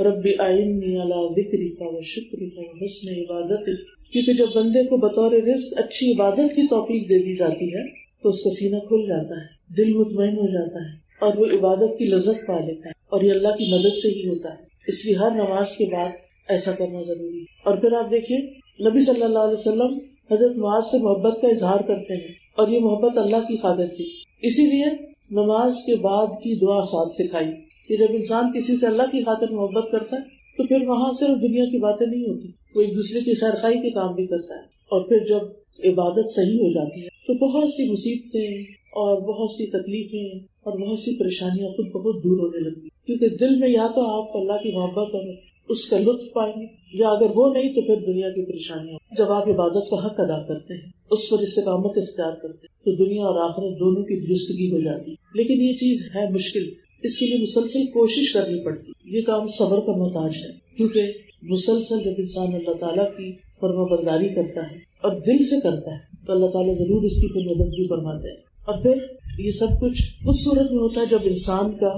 رب اعنی علی ذکرک و شکرک و حسن عبادتک, کیونکہ جب بندے کو بطور رزق اچھی عبادت کی توفیق دے دی جاتی ہے تو اس کا سینہ کھل جاتا ہے, دل مطمئن ہو جاتا ہے اور وہ عبادت کی لذت پا لیتا ہے, اور یہ اللہ کی مدد سے ہی ہوتا ہے. اس لیے ہر نماز کے بعد ایسا کرنا ضروری ہے. اور پھر آپ دیکھیے نبی صلی اللہ علیہ وسلم حضرت معاذ سے محبت کا اظہار کرتے ہیں, اور یہ محبت اللہ کی خاطر تھی. اسی لیے نماز کے بعد کی دعا ساتھ سکھائی کہ جب انسان کسی سے اللہ کی خاطر محبت کرتا ہے تو پھر وہاں صرف دنیا کی باتیں نہیں ہوتی, وہ ایک دوسرے کی خیر خواہی کے کام بھی کرتا ہے. اور پھر جب عبادت صحیح ہو جاتی ہے تو بہت سی مصیبتیں اور بہت سی تکلیفیں اور بہت سی پریشانیاں خود بہت دور ہونے لگتی, کیونکہ دل میں یا تو آپ اللہ کی محبت اور اس کا لطف پائیں گے, یا اگر وہ نہیں تو پھر دنیا کی پریشانیاں. جب آپ عبادت کا حق ادا کرتے ہیں, اس پر استقامت اختیار کرتے ہیں, تو دنیا اور آخرت دونوں کی درستگی ہو جاتی ہے. لیکن یہ چیز ہے مشکل, اس کے لیے مسلسل کوشش کرنی پڑتی. یہ کام صبر کا محتاج ہے, کیونکہ مسلسل جب انسان اللہ تعالیٰ کی فرما برداری کرتا ہے اور دل سے کرتا ہے تو اللہ تعالیٰ ضرور اس کی پھر مدد بھی فرماتے ہیں. اور پھر یہ سب کچھ اس صورت میں ہوتا ہے جب انسان کا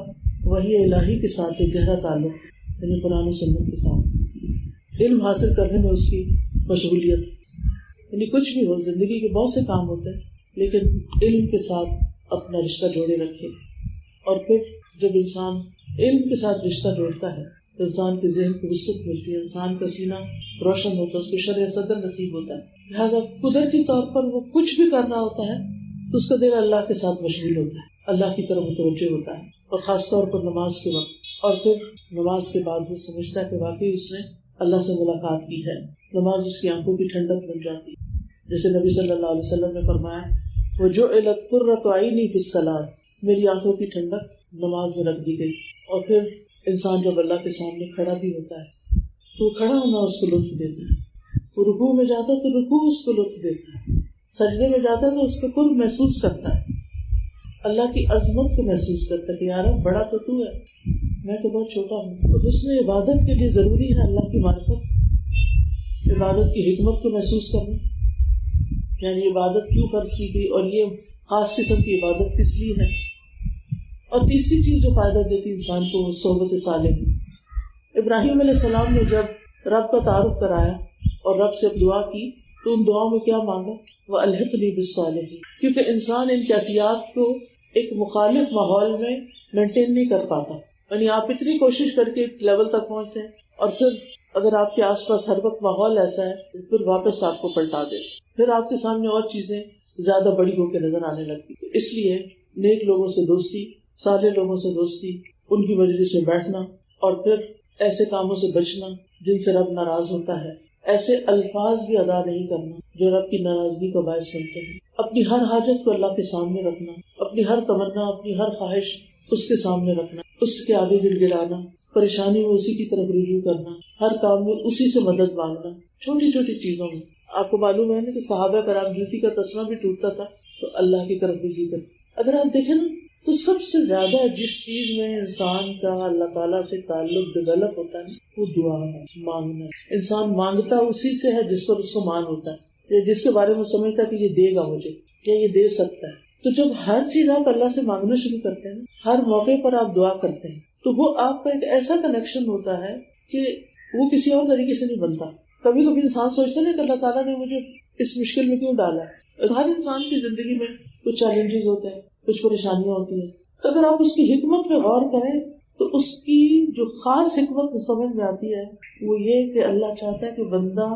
وحی الہی کے ساتھ ایک گہرا تعلق, یعنی قرآن و سنت کے ساتھ علم حاصل کرنے میں اس کی مشغولیت. یعنی کچھ بھی ہو, زندگی کے بہت سے کام ہوتے ہیں لیکن علم کے ساتھ اپنا رشتہ جوڑے رکھے. اور پھر جب انسان علم کے ساتھ رشتہ جوڑتا ہے تو انسان کے ذہن کو وسعت ملتی ہے, انسان کا سینہ روشن ہوتا ہے, اس کو شرح صدر نصیب ہوتا ہے. لہٰذا قدرتی طور پر وہ کچھ بھی کرنا ہوتا ہے تو اس کا دل اللہ کے ساتھ مشغول ہوتا ہے, اللہ کی طرف متوجہ ہوتا ہے, اور خاص طور پر نماز کے وقت. اور پھر نماز کے بعد وہ سمجھتا ہے کہ واقعی اس نے اللہ سے ملاقات کی ہے. نماز اس کی آنکھوں کی ٹھنڈک بن جاتی ہے, جیسے نبی صلی اللہ علیہ وسلم نے فرمایا, وَجُعِلَتْ قُرَّةُ عَيْنِي فِي الصَّلَاةِ, میری آنکھوں کی ٹھنڈک نماز میں رکھ دی گئی. اور پھر انسان جب اللہ کے سامنے کھڑا بھی ہوتا ہے تو کھڑا ہونا اس کو لطف دیتا ہے, وہ رکوع میں جاتا ہے تو رکوع اس کو لطف دیتا ہے, سجدے میں جاتا ہے تو اس کو قرب محسوس کرتا ہے, اللہ کی عظمت کو محسوس کرتا ہے کہ یار بڑا تو تو ہے, میں تو بہت چھوٹا ہوں. تو حسن عبادت کے لیے ضروری ہے اللہ کی معرفت, عبادت کی حکمت کو محسوس کرنا, یعنی عبادت کیوں فرض کی گئی اور یہ خاص قسم کی عبادت کس لیے ہے. اور تیسری چیز جو فائدہ دیتی انسان کو, صحبت صالح. ابراہیم علیہ السلام نے جب رب کا تعارف کرایا اور رب سے دعا کی تو ان دعاؤں میں کیا مانگا, وَأَلْحِقْنِي بِالصَّالِحِينَ, کیونکہ انسان ان کیفیات کو ایک مخالف ماحول میں مینٹین نہیں کر پاتا. یعنی آپ اتنی کوشش کر کے ایک لیول تک پہنچتے ہیں اور پھر اگر آپ کے آس پاس ہر وقت ماحول ایسا ہے تو پھر واپس آپ کو پلٹا دے, پھر آپ کے سامنے اور چیزیں زیادہ بڑی ہو کے نظر آنے لگتی. اس لیے نیک لوگوں سے دوستی, صالح لوگوں سے دوستی, ان کی مجلس میں بیٹھنا, اور پھر ایسے کاموں سے بچنا جن سے رب ناراض ہوتا ہے, ایسے الفاظ بھی ادا نہیں کرنا جو رب کی ناراضگی کا باعث بنتے ہیں, اپنی ہر حاجت کو اللہ کے سامنے رکھنا, اپنی ہر تمنا, اپنی ہر خواہش اس کے سامنے رکھنا, اس کے آگے گڑ گڑانا, پریشانی میں اسی کی طرف رجوع کرنا, ہر کام میں اسی سے مدد مانگنا, چھوٹی چھوٹی چیزوں میں. آپ کو معلوم ہے نا کہ صحابہ کرام جوتی کا تسمہ بھی ٹوٹتا تھا تو اللہ کی طرف رجوع کرتے. اگر آپ دیکھیں نا تو سب سے زیادہ جس چیز میں انسان کا اللہ تعالیٰ سے تعلق ڈیولپ ہوتا ہے وہ دعا ہے, مانگنا. انسان مانگتا اسی سے ہے جس پر اس کو مان ہوتا ہے, یا جس کے بارے میں سمجھتا ہے کہ یہ دے گا مجھے, یا یہ دے سکتا ہے. تو جب ہر چیز آپ اللہ سے مانگنا شروع کرتے ہیں, ہر موقع پر آپ دعا کرتے ہیں, تو وہ آپ کا ایک ایسا کنیکشن ہوتا ہے کہ وہ کسی اور طریقے سے نہیں بنتا. کبھی کبھی انسان سوچتا ہے کہ اللہ تعالیٰ نے مجھے اس مشکل میں کیوں ڈالا ہے. ہر انسان کی زندگی میں کچھ چیلنجز ہوتے ہیں, کچھ پریشانیاں ہوتی ہیں, تو اگر آپ اس کی حکمت پہ غور کریں تو اس کی جو خاص حکمت سمجھ میں آتی ہے وہ یہ کہ اللہ چاہتا ہے کہ بندہ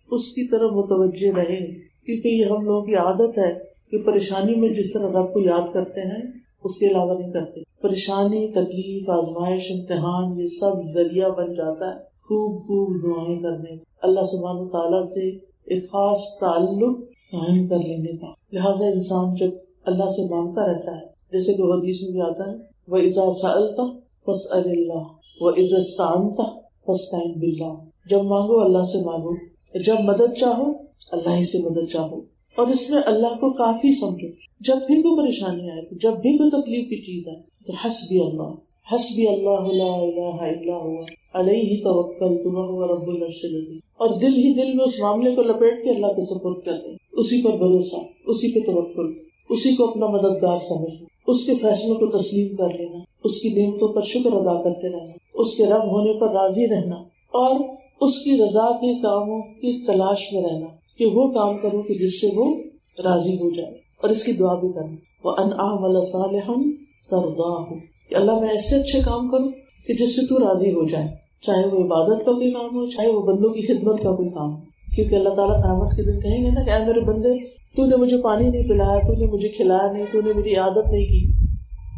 اس کی طرف متوجہ رہے, کیونکہ یہ ہم لوگوں کی عادت ہے کہ پریشانی میں جس طرح رب کو یاد کرتے ہیں اس کے علاوہ نہیں کرتے. پریشانی, تکلیف, آزمائش, امتحان, یہ سب ذریعہ بن جاتا ہے خوب خوب دعائیں کرنے, اللہ سبحانہ تعالیٰ سے ایک خاص تعلق قائم کر لینے کا. لہٰذا انسان جب اللہ سے مانگتا رہتا ہے، جیسے کہ حدیث میں بھی آتا ہے وَإِذَا سَأَلْتَ فَاسْأَلِ اللَّهَ وَإِذَا اسْتَعَنْتَ فَاسْتَعِنْ بِاللَّهِ، جب مانگو اللہ سے مانگو، جب مدد چاہو اللہ ہی سے مدد چاہو، اور اس میں اللہ کو کافی سمجھو. جب بھی کوئی پریشانی آئے، جب بھی کوئی تکلیف کی چیز آئے تو حسبی اللہ لا الہ الا هو علیہ توکلت وہو رب العرش العظیم، اور دل ہی دل میں اس معاملے کو لپیٹ کے اللہ کے سپرد کر دیں، اسی پر بھروسہ، اسی پہ توکل، اسی کو اپنا مددگار سمجھنا، اس کے فیصلوں کو تسلیم کر لینا، اس کی نعمتوں پر شکر ادا کرتے رہنا، اس کے رب ہونے پر راضی رہنا، اور اس کی رضا کے کاموں کی تلاش میں رہنا کہ وہ کام کرو کہ جس سے وہ راضی ہو جائے، اور اس کی دعا بھی کرنا وَأَنْ أَعْمَلَ صَالِحًا تَرْضَاهُ، کہ اللہ میں ایسے اچھے کام کروں کہ جس سے تو راضی ہو جائے، چاہے وہ عبادت کا کوئی کام ہو، چاہے وہ بندوں کی خدمت کا کوئی کام ہو. کیونکہ اللہ تعالیٰ قیامت کے دن کہیں گے نا کہ اے میرے بندے، تو نے مجھے پانی نہیں پلایا، تو نے مجھے کھلایا نہیں، تو نے میری عادت نہیں کی.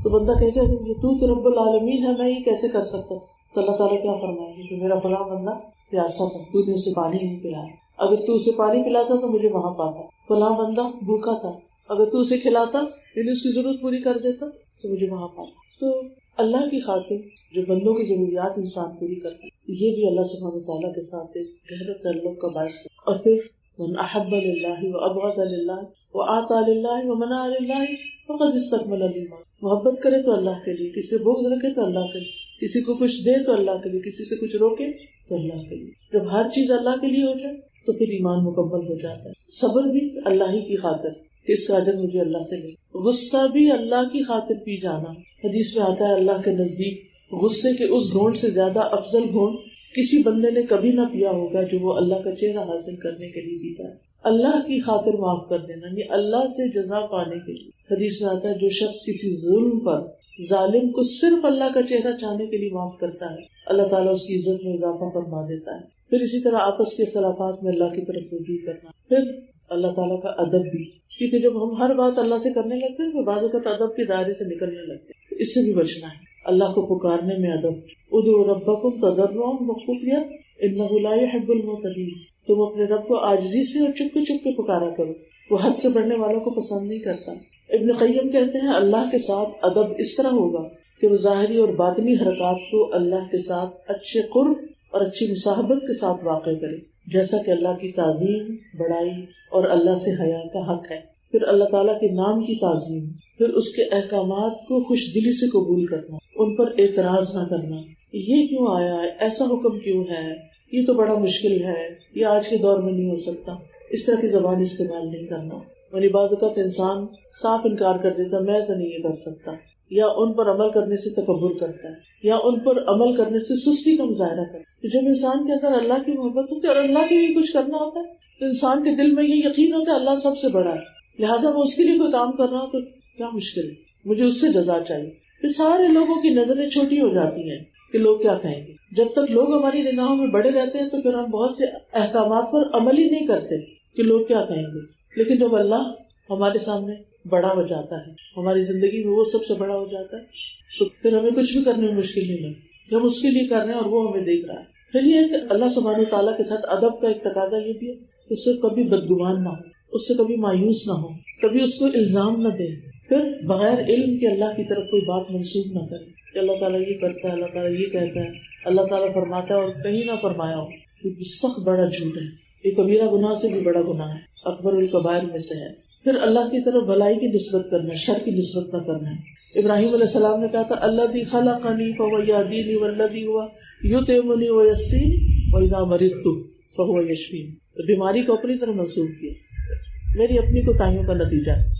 تو بندہ کہے گا تو رب العالمین ہے، میں یہ کیسے کر سکتا؟ تو اللہ تعالیٰ کیا فرمائیں گے کہ میرا فلاں بندہ پیاسا تھا، تو نے اسے پانی نہیں پلایا، اگر تو اسے پانی پلاتا تو مجھے وہاں پاتا. فلاں بندہ بھوکا تھا، اگر تو اسے کھلاتا یعنی اس کی ضرورت پوری کر دیتا تو مجھے وہاں پاتا. تو اللہ کی خاطر جو بندوں کی ضروریات انسان پوری کرتا ہے، یہ بھی اللہ سبحانہ وتعالیٰ کے ساتھ ایک گہرا تعلق کا باعث ہے. اور پھر من احب للہ وابغض للہ واعطى للہ ومنع للہ فقد استکمل الایمان، محبت کرے تو اللہ کے لیے، کسی سے بغض رکھے تو اللہ کے لیے، کسی کو کچھ دے تو اللہ کے لیے، کسی سے کچھ روکے تو اللہ کے لیے. جب ہر چیز اللہ کے لیے ہو جائے تو پھر ایمان مکمل ہو جاتا ہے. صبر بھی اللہ ہی کی خاطر کہ اس کا اجر مجھے اللہ سے ملے. غصہ بھی اللہ کی خاطر پی جانا. حدیث میں آتا ہے اللہ کے نزدیک غصے کے اس گھونٹ سے زیادہ افضل گھونٹ کسی بندے نے کبھی نہ پیا ہوگا جو وہ اللہ کا چہرہ حاصل کرنے کے لیے پیتا ہے. اللہ کی خاطر معاف کر دینا یعنی اللہ سے جزا پانے کے لیے. حدیث میں آتا ہے جو شخص کسی ظلم پر ظالم کو صرف اللہ کا چہرہ چاہنے کے لیے معاف کرتا ہے، اللہ تعالیٰ اس کی عزت میں اضافہ فرما دیتا ہے. پھر اسی طرح آپس کے اختلافات میں اللہ کی طرف رجوع کرنا. پھر اللہ تعالیٰ کا ادب بھی، کیونکہ جب ہم ہر بات اللہ سے کرنے لگتے ہیں تو بعض اوقات ادب کے دائرے سے نکلنے لگتے ہیں، تو اس سے بھی بچنا ہے. اللہ کو پکارنے میں ادب. ادعوا ربکم تضرعا وخفیا انہ لا يحب المعتدین، تم اپنے رب کو عاجزی سے اور چپ کے پکارا کرو، وہ حد سے بڑھنے والوں کو پسند نہیں کرتا. ابن قیم کہتے ہیں اللہ کے ساتھ ادب اس طرح ہوگا کہ وہ ظاہری اور باطنی حرکات کو اللہ کے ساتھ اچھے قرب اور اچھی مصاحبت کے ساتھ واقع کرے، جیسا کہ اللہ کی تعظیم، بڑائی اور اللہ سے حیا کا حق ہے. پھر اللہ تعالیٰ کے نام کی تعظیم، پھر اس کے احکامات کو خوش دلی سے قبول کرنا، ان پر اعتراض نہ کرنا. یہ کیوں آیا ہے، ایسا حکم کیوں ہے، یہ تو بڑا مشکل ہے، یہ آج کے دور میں نہیں ہو سکتا، اس طرح کی زبان استعمال نہیں کرنا. یعنی بعض اوقات انسان صاف انکار کر دیتا، میں تو نہیں یہ کر سکتا، یا ان پر عمل کرنے سے تکبر کرتا ہے، یا ان پر عمل کرنے سے سستی کا مظاہرہ کرتا ہے. تو جب انسان کے اندر اللہ کی محبت ہوتی ہے اور اللہ کے لیے کچھ کرنا ہوتا ہے تو انسان کے دل میں یہ یقین ہوتا ہے اللہ سب سے بڑا ہے، لہٰذا میں اس کے لیے کوئی کام کر رہا ہوں تو کیا مشکل ہے، مجھے اس سے جزا چاہیے. پھر سارے لوگوں کی نظریں چھوٹی ہو جاتی ہیں کہ لوگ کیا کہیں گے. جب تک لوگ ہماری نگاہوں میں بڑے رہتے ہیں تو پھر ہم بہت سے احکامات پر عمل ہی نہیں کرتے کہ لوگ کیا کہیں گے. لیکن جب اللہ ہمارے سامنے بڑا ہو جاتا ہے، ہماری زندگی میں وہ سب سے بڑا ہو جاتا ہے، تو پھر ہمیں کچھ بھی کرنے میں مشکل نہیں لگتی، ہم اس کے لیے کر رہے ہیں اور وہ ہمیں دیکھ رہا ہے. پھر یہ ہے کہ اللہ سبحانہ وتعالیٰ کے ساتھ ادب کا ایک تقاضا یہ بھی ہے کہ اس سے کبھی بدگمان نہ ہو، اس سے کبھی مایوس نہ ہو، کبھی اس کو الزام نہ دے. پھر بغیر علم کے اللہ کی طرف کوئی بات منسوخ نہ کرے کہ اللہ تعالیٰ یہ کرتا ہے، اللہ تعالیٰ یہ کہتا ہے، اللہ تعالیٰ فرماتا ہے اور کہیں نہ فرمایا ہو. یہ سخت بڑا جھوٹ ہے، یہ کبیرہ گناہ سے بھی بڑا گناہ ہے، اکبر الکبائر میں سے ہے. پھر اللہ کی طرف بھلائی کی نسبت کرنا، شر کی نسبت نہ کرنا ہے. ابراہیم علیہ السلام نے کہا تھا الذی خلقنی فهو یهدینی والذی هو یطعمنی ویسقینی واذا مرضت فهو یشفین. بیماری کو اپنی طرف منسوب کیا، میری اپنی کوتاہیوں کا نتیجہ ہے.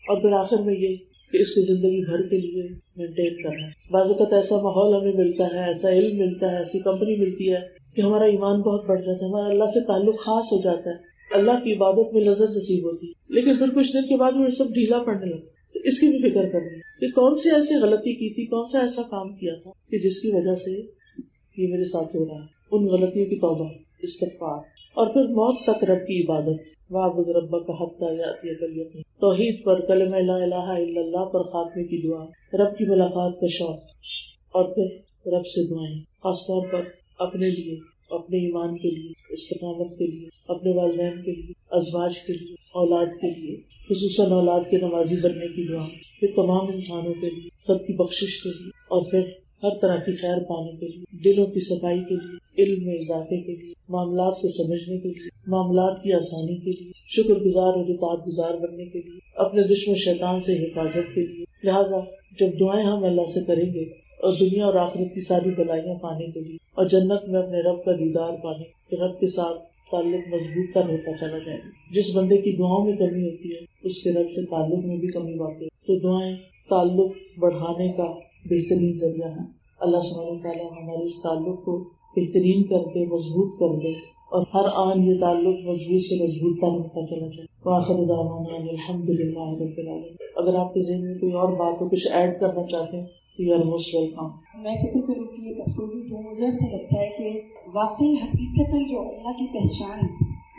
اور پھر آخر میں یہ کہ اس کو زندگی بھر کے لیے مینٹین کرنا ہے. بعض اوقات ایسا ماحول ہمیں ملتا ہے، ایسا علم ملتا ہے، ایسی کمپنی ملتی ہے کہ ہمارا ایمان بہت بڑھ جاتا ہے، ہمارا اللہ سے تعلق خاص ہو جاتا ہے، اللہ کی عبادت میں لذت نصیب ہوتی ہے. لیکن پھر کچھ دن کے بعد وہ سب ڈھیلا پڑنے لگتا. تو اس کی بھی فکر کرنی کہ کون سی ایسی غلطی کی تھی، کون سا ایسا کام کیا تھا کہ جس کی وجہ سے یہ میرے ساتھ ہو رہا ہے. ان غلطیوں کی توبہ، استغفار، اور پھر موت تک رب کی عبادت. وَاعْبُدْ رَبَّكَ حَتَّىٰ يَأْتِيَكَ الْيَقِينُ. توحید پر، کلمہ لا الہ الا اللہ پر خاتمے کی دعا، رب کی ملاقات کا شوق، اور پھر رب سے دعائیں، خاص طور پر اپنے لیے، اپنے ایمان کے لیے، استقامت کے لیے، اپنے والدین کے لیے، ازواج کے لیے، اولاد کے لیے، خصوصاً اولاد کے نمازی بننے کی دعا، پھر تمام انسانوں کے لیے، سب کی بخشش کے لیے، اور پھر ہر طرح کی خیر پانے کے لیے، دلوں کی صفائی کے لیے، علم میں اضافے کے لیے، معاملات کو سمجھنے کے لیے، معاملات کی آسانی کے لیے، شکر گزار اور اطاعت گزار بننے کے لیے، اپنے دشمن شیطان سے حفاظت کے لیے. لہٰذا جب دعائیں ہم اللہ سے کریں گے اور دنیا اور آخرت کی ساری بلائیاں پانے کے لیے اور جنت میں اپنے رب کا دیدار پانے، تو رب کے ساتھ تعلق مضبوط تر ہوتا چلا جائے گا. جس بندے کی دعاؤں میں کمی ہوتی ہے اس کے رب سے تعلق میں بھی کمی واقع ہے. تو دعائیں تعلق بڑھانے کا بہترین ذریعہ ہے. اللہ سبحانہ وتعالیٰ ہمارے اس تعلق کو بہترین کر دے، مضبوط کر دے، اور ہر آن یہ تعلق مضبوط سے مضبوط تر ہوتا چلا جائے. وآخر دعوانا الحمد للہ رب العالمین. اگر آپ کے ذہن میں کوئی اور بات ہو، کچھ ایڈ کرنا چاہتے ہیں تو یو آر موسٹ ویلکم. میں فکر کروں کہ یہ تصویر جو مجھے ایسا لگتا ہے کہ واقعی حقیقت جو اللہ کی پہچان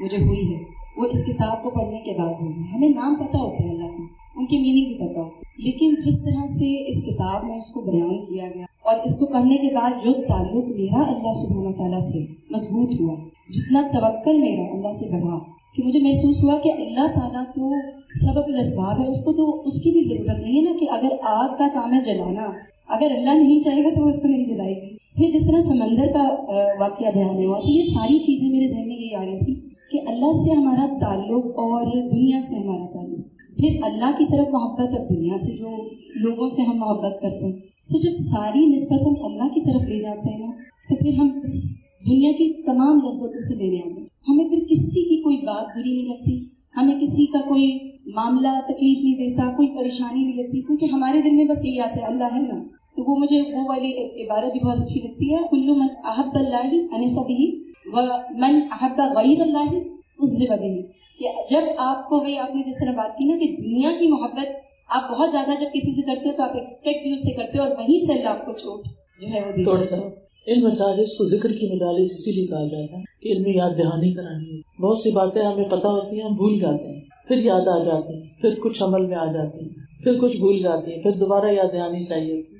مجھے ہوئی ہے وہ اس کتاب کو پڑھنے کے بعد ہوئی ہے. ہمیں نام پتہ ہوتے ہیں اللہ کے، ان کی میننگ بھی پتہ ہوتی ہے، لیکن جس طرح سے اس کتاب میں اس کو بیان کیا گیا اور اس کو پڑھنے کے بعد جو تعلق میرا اللہ سبحانہ تعالیٰ سے مضبوط ہوا، جتنا توکل میرا اللہ سے بڑھا، کہ مجھے محسوس ہوا کہ اللہ تعالیٰ تو سبب الاسباب ہے، اس کو تو اس کی بھی ضرورت نہیں ہے نا، کہ اگر آگ کا کام ہے جلانا، اگر اللہ نہیں چاہے گا تو وہ اس کو نہیں جلائے گی. پھر جس طرح سمندر کا واقعہ بیان ہوا، تو یہ ساری چیزیں میرے ذہن میں یہ آ رہی تھی کہ اللہ سے ہمارا تعلق اور دنیا سے ہمارا تعلق، پھر اللہ کی طرف محبت اور دنیا سے جو لوگوں سے ہم محبت کرتے ہیں. تو جب ساری نسبت ہم اللہ کی طرف لے جاتے ہیں نا، تو پھر ہم دنیا کی تمام لذتوں سے لینے آ جاتے ہیں. ہمیں پھر کسی کی کوئی بات بری نہیں لگتی، ہمیں کسی کا کوئی معاملہ تکلیف نہیں دیتا، کوئی پریشانی نہیں لگتی، کیونکہ ہمارے دل میں بس یہی آتا ہے اللہ ہے نا. تو وہ مجھے وہ والی عبارت بھی بہت اچھی لگتی ہے، کل من احب اللہ انس به ومن احب غیر اللہ عذب به. کہ جب آپ کو، وہی آپ نے جس طرح بات کی نا کہ دنیا کی محبت آپ بہت زیادہ جب کسی سے کرتے ہو تو آپ ایکسپیکٹ بھی اس سے کرتے ہو، اور وہیں سے اللہ آپ کو چھوٹ جو ہے وہ دیتا ہے. علم مجالس کو ذکر کی مجالس اسی لیے کہا جاتا ہے کہ علم یاد دہانی کرانی ہے. بہت سی باتیں ہمیں پتہ ہوتی ہیں، ہم بھول جاتے ہیں، پھر یاد آ جاتے ہیں، پھر کچھ عمل میں آ جاتے ہیں، پھر کچھ بھول جاتے ہیں، پھر دوبارہ یاد دہانی چاہیے ہوتی ہے.